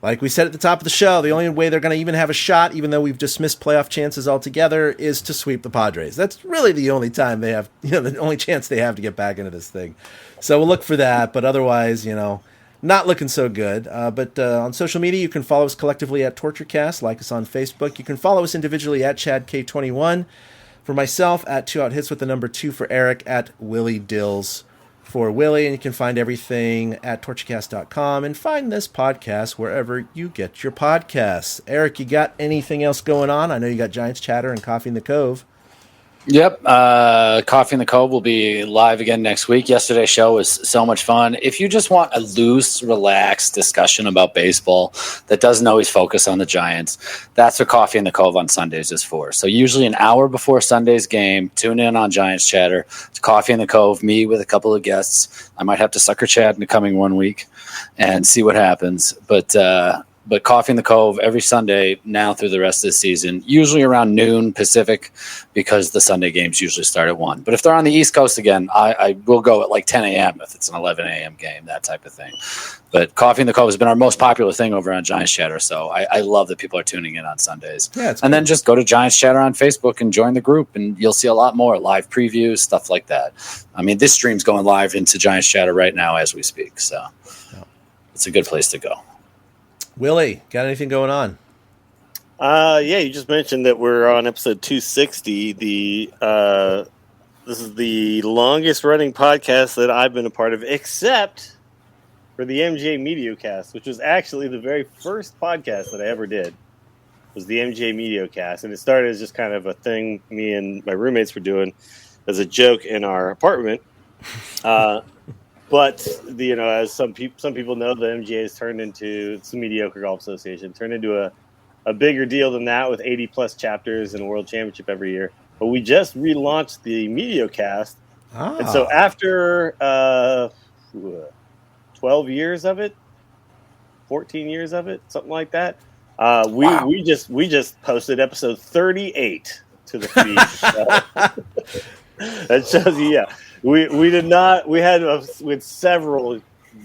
like we said at the top of the show, the only way they're going to even have a shot, even though we've dismissed playoff chances altogether, is to sweep the Padres. That's really the only time they have, the only chance they have to get back into this thing. So we'll look for that. But otherwise, not looking so good. But on social media, you can follow us collectively at TortureCast. Like us on Facebook. You can follow us individually at ChadK21. For myself, at 2outhits with the number 2. For Eric, at Willie Dills. For Willie, and you can find everything at torchcast.com and find this podcast wherever you get your podcasts. Eric, you got anything else going on? I know you got Giants Chatter and Coffee in the Cove. Yep. Coffee in the Cove will be live again next week. Yesterday's show was so much fun. If you just want a loose, relaxed discussion about baseball that doesn't always focus on the Giants, that's what Coffee in the Cove on Sundays is for. So usually an hour before Sunday's game, tune in on Giants Chatter. It's Coffee in the Cove, me with a couple of guests. I might have to sucker Chad in the coming 1 week and see what happens. But But Coffee in the Cove every Sunday now through the rest of the season, usually around noon Pacific, because the Sunday games usually start at 1. But if they're on the East Coast again, I will go at like 10 a.m. if it's an 11 a.m. game, that type of thing. But Coffee in the Cove has been our most popular thing over on Giants Chatter, so I love that people are tuning in on Sundays. Yeah, and then just go to Giants Chatter on Facebook and join the group, and you'll see a lot more live previews, stuff like that. I mean, this stream's going live into Giants Chatter right now as we speak, so it's a good place to go. Willie, got anything going on? Yeah, you just mentioned that we're on episode 260. This is the longest running podcast that I've been a part of, except for the MGA Mediocast, which was actually the very first podcast that I ever did, was the MGA Mediocast. And it started as just kind of a thing me and my roommates were doing as a joke in our apartment. But as some people know, the MGA has turned into, it's the Mediocre Golf Association, turned into a bigger deal than that, with 80 plus chapters and a World Championship every year. But we just relaunched the Mediocast, and so after 12 years of it, 14 years of it, something like that, we just posted episode 38 to the feed. That shows you, yeah. We did not. We had with several.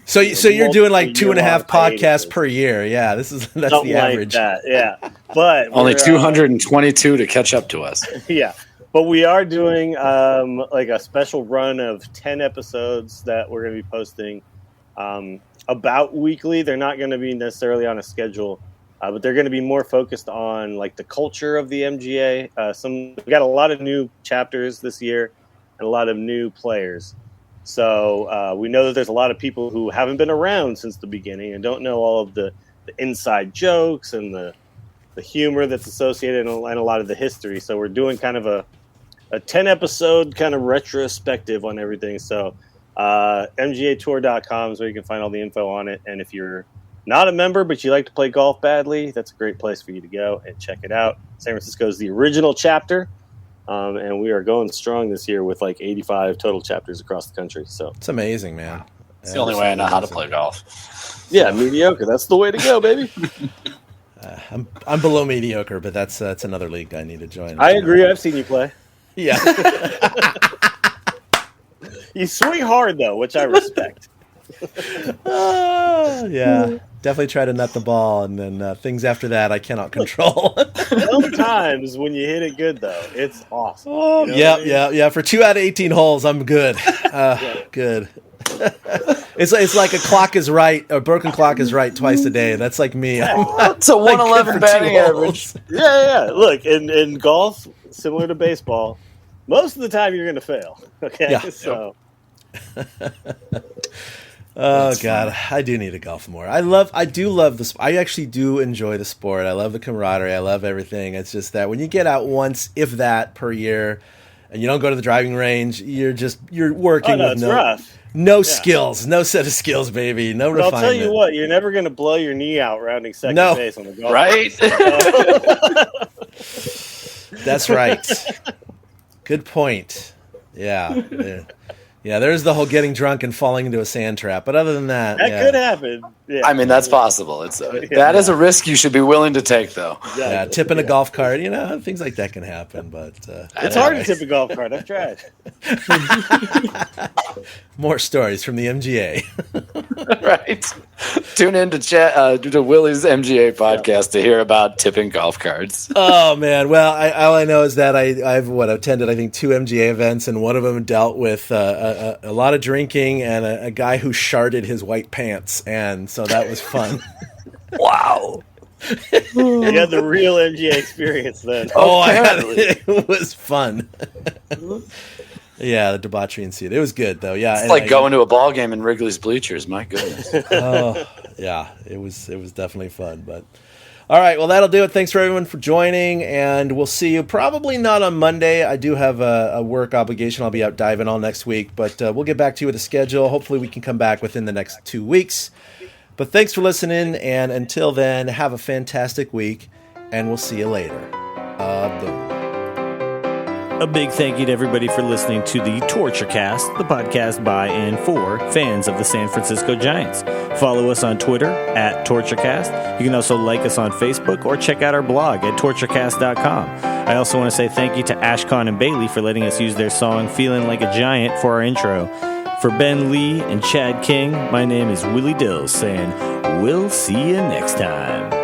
So you're doing like 2.5 podcasts per year. Yeah, that's the average. Like that, yeah, but only 222 to catch up to us. Yeah, but we are doing like a special run of 10 episodes that we're going to be posting about weekly. They're not going to be necessarily on a schedule, but they're going to be more focused on like the culture of the MGA. We got a lot of new chapters this year and a lot of new players. So we know that there's a lot of people who haven't been around since the beginning and don't know all of the inside jokes and the humor that's associated and a lot of the history. So we're doing kind of a 10-episode kind of retrospective on everything. So MGAtour.com is where you can find all the info on it. And if you're not a member but you like to play golf badly, that's a great place for you to go and check it out. San Francisco is the original chapter. And we are going strong this year with like 85 total chapters across the country. So it's amazing, man. It's the only way I know how to play golf. Yeah, mediocre. That's the way to go, baby. I'm below mediocre, but that's another league I need to join. I agree. I've seen you play. Yeah. You swing hard though, which I respect. Yeah. Definitely try to nut the ball, and then things after that I cannot control. Sometimes when you hit it good, though, it's awesome. Oh, you know yeah. For 2 out of 18 holes, I'm good. Good. It's like a clock is right, a broken clock is right twice a day. That's like me. It's a 111 batting average. Yeah. Look, in golf, similar to baseball, most of the time you're going to fail. Okay, yeah. So. Oh God, I do need to golf more. I do love this. I actually do enjoy the sport. I love the camaraderie. I love everything. It's just that when you get out once, if that, per year, and you don't go to the driving range, you're working with no skills, no set of skills, baby, no refinement. I'll tell you what, you're never going to blow your knee out rounding second base on the golf course. Right? That's right. Good point. Yeah. Yeah, there's the whole getting drunk and falling into a sand trap. But other than that, could happen. Yeah. I mean, that's possible. That is a risk you should be willing to take, though. Exactly. Yeah, tipping a golf cart, things like that can happen. But it's hard to tip a golf cart. I've tried. More stories from the MGA. Right. Tune in to Willie's MGA podcast to hear about tipping golf carts. Oh man! Well, all I know is that I've attended I think 2 MGA events, and one of them dealt with a lot of drinking and a guy who sharded his white pants, and so that was fun. Wow. You had the real MGA experience then. It was fun. Yeah, the debauchery ensued. It was good though. Yeah, it's like going to a ball game in Wrigley's bleachers. My goodness. Oh, yeah, it was definitely fun. But all right, well that'll do it. Thanks for everyone for joining, and we'll see you probably not on Monday. I do have a work obligation. I'll be out diving all next week, but we'll get back to you with a schedule. Hopefully, we can come back within the next 2 weeks. But thanks for listening, and until then, have a fantastic week, and we'll see you later. Boom. A big thank you to everybody for listening to the Torture Cast, the podcast by and for fans of the San Francisco Giants. Follow us on Twitter at TortureCast. You can also like us on Facebook or check out our blog at torturecast.com. I also want to say thank you to Ashcon and Bailey for letting us use their song Feeling Like a Giant for our intro. For Ben Lee and Chad King, my name is Willie Dills saying, we'll see you next time.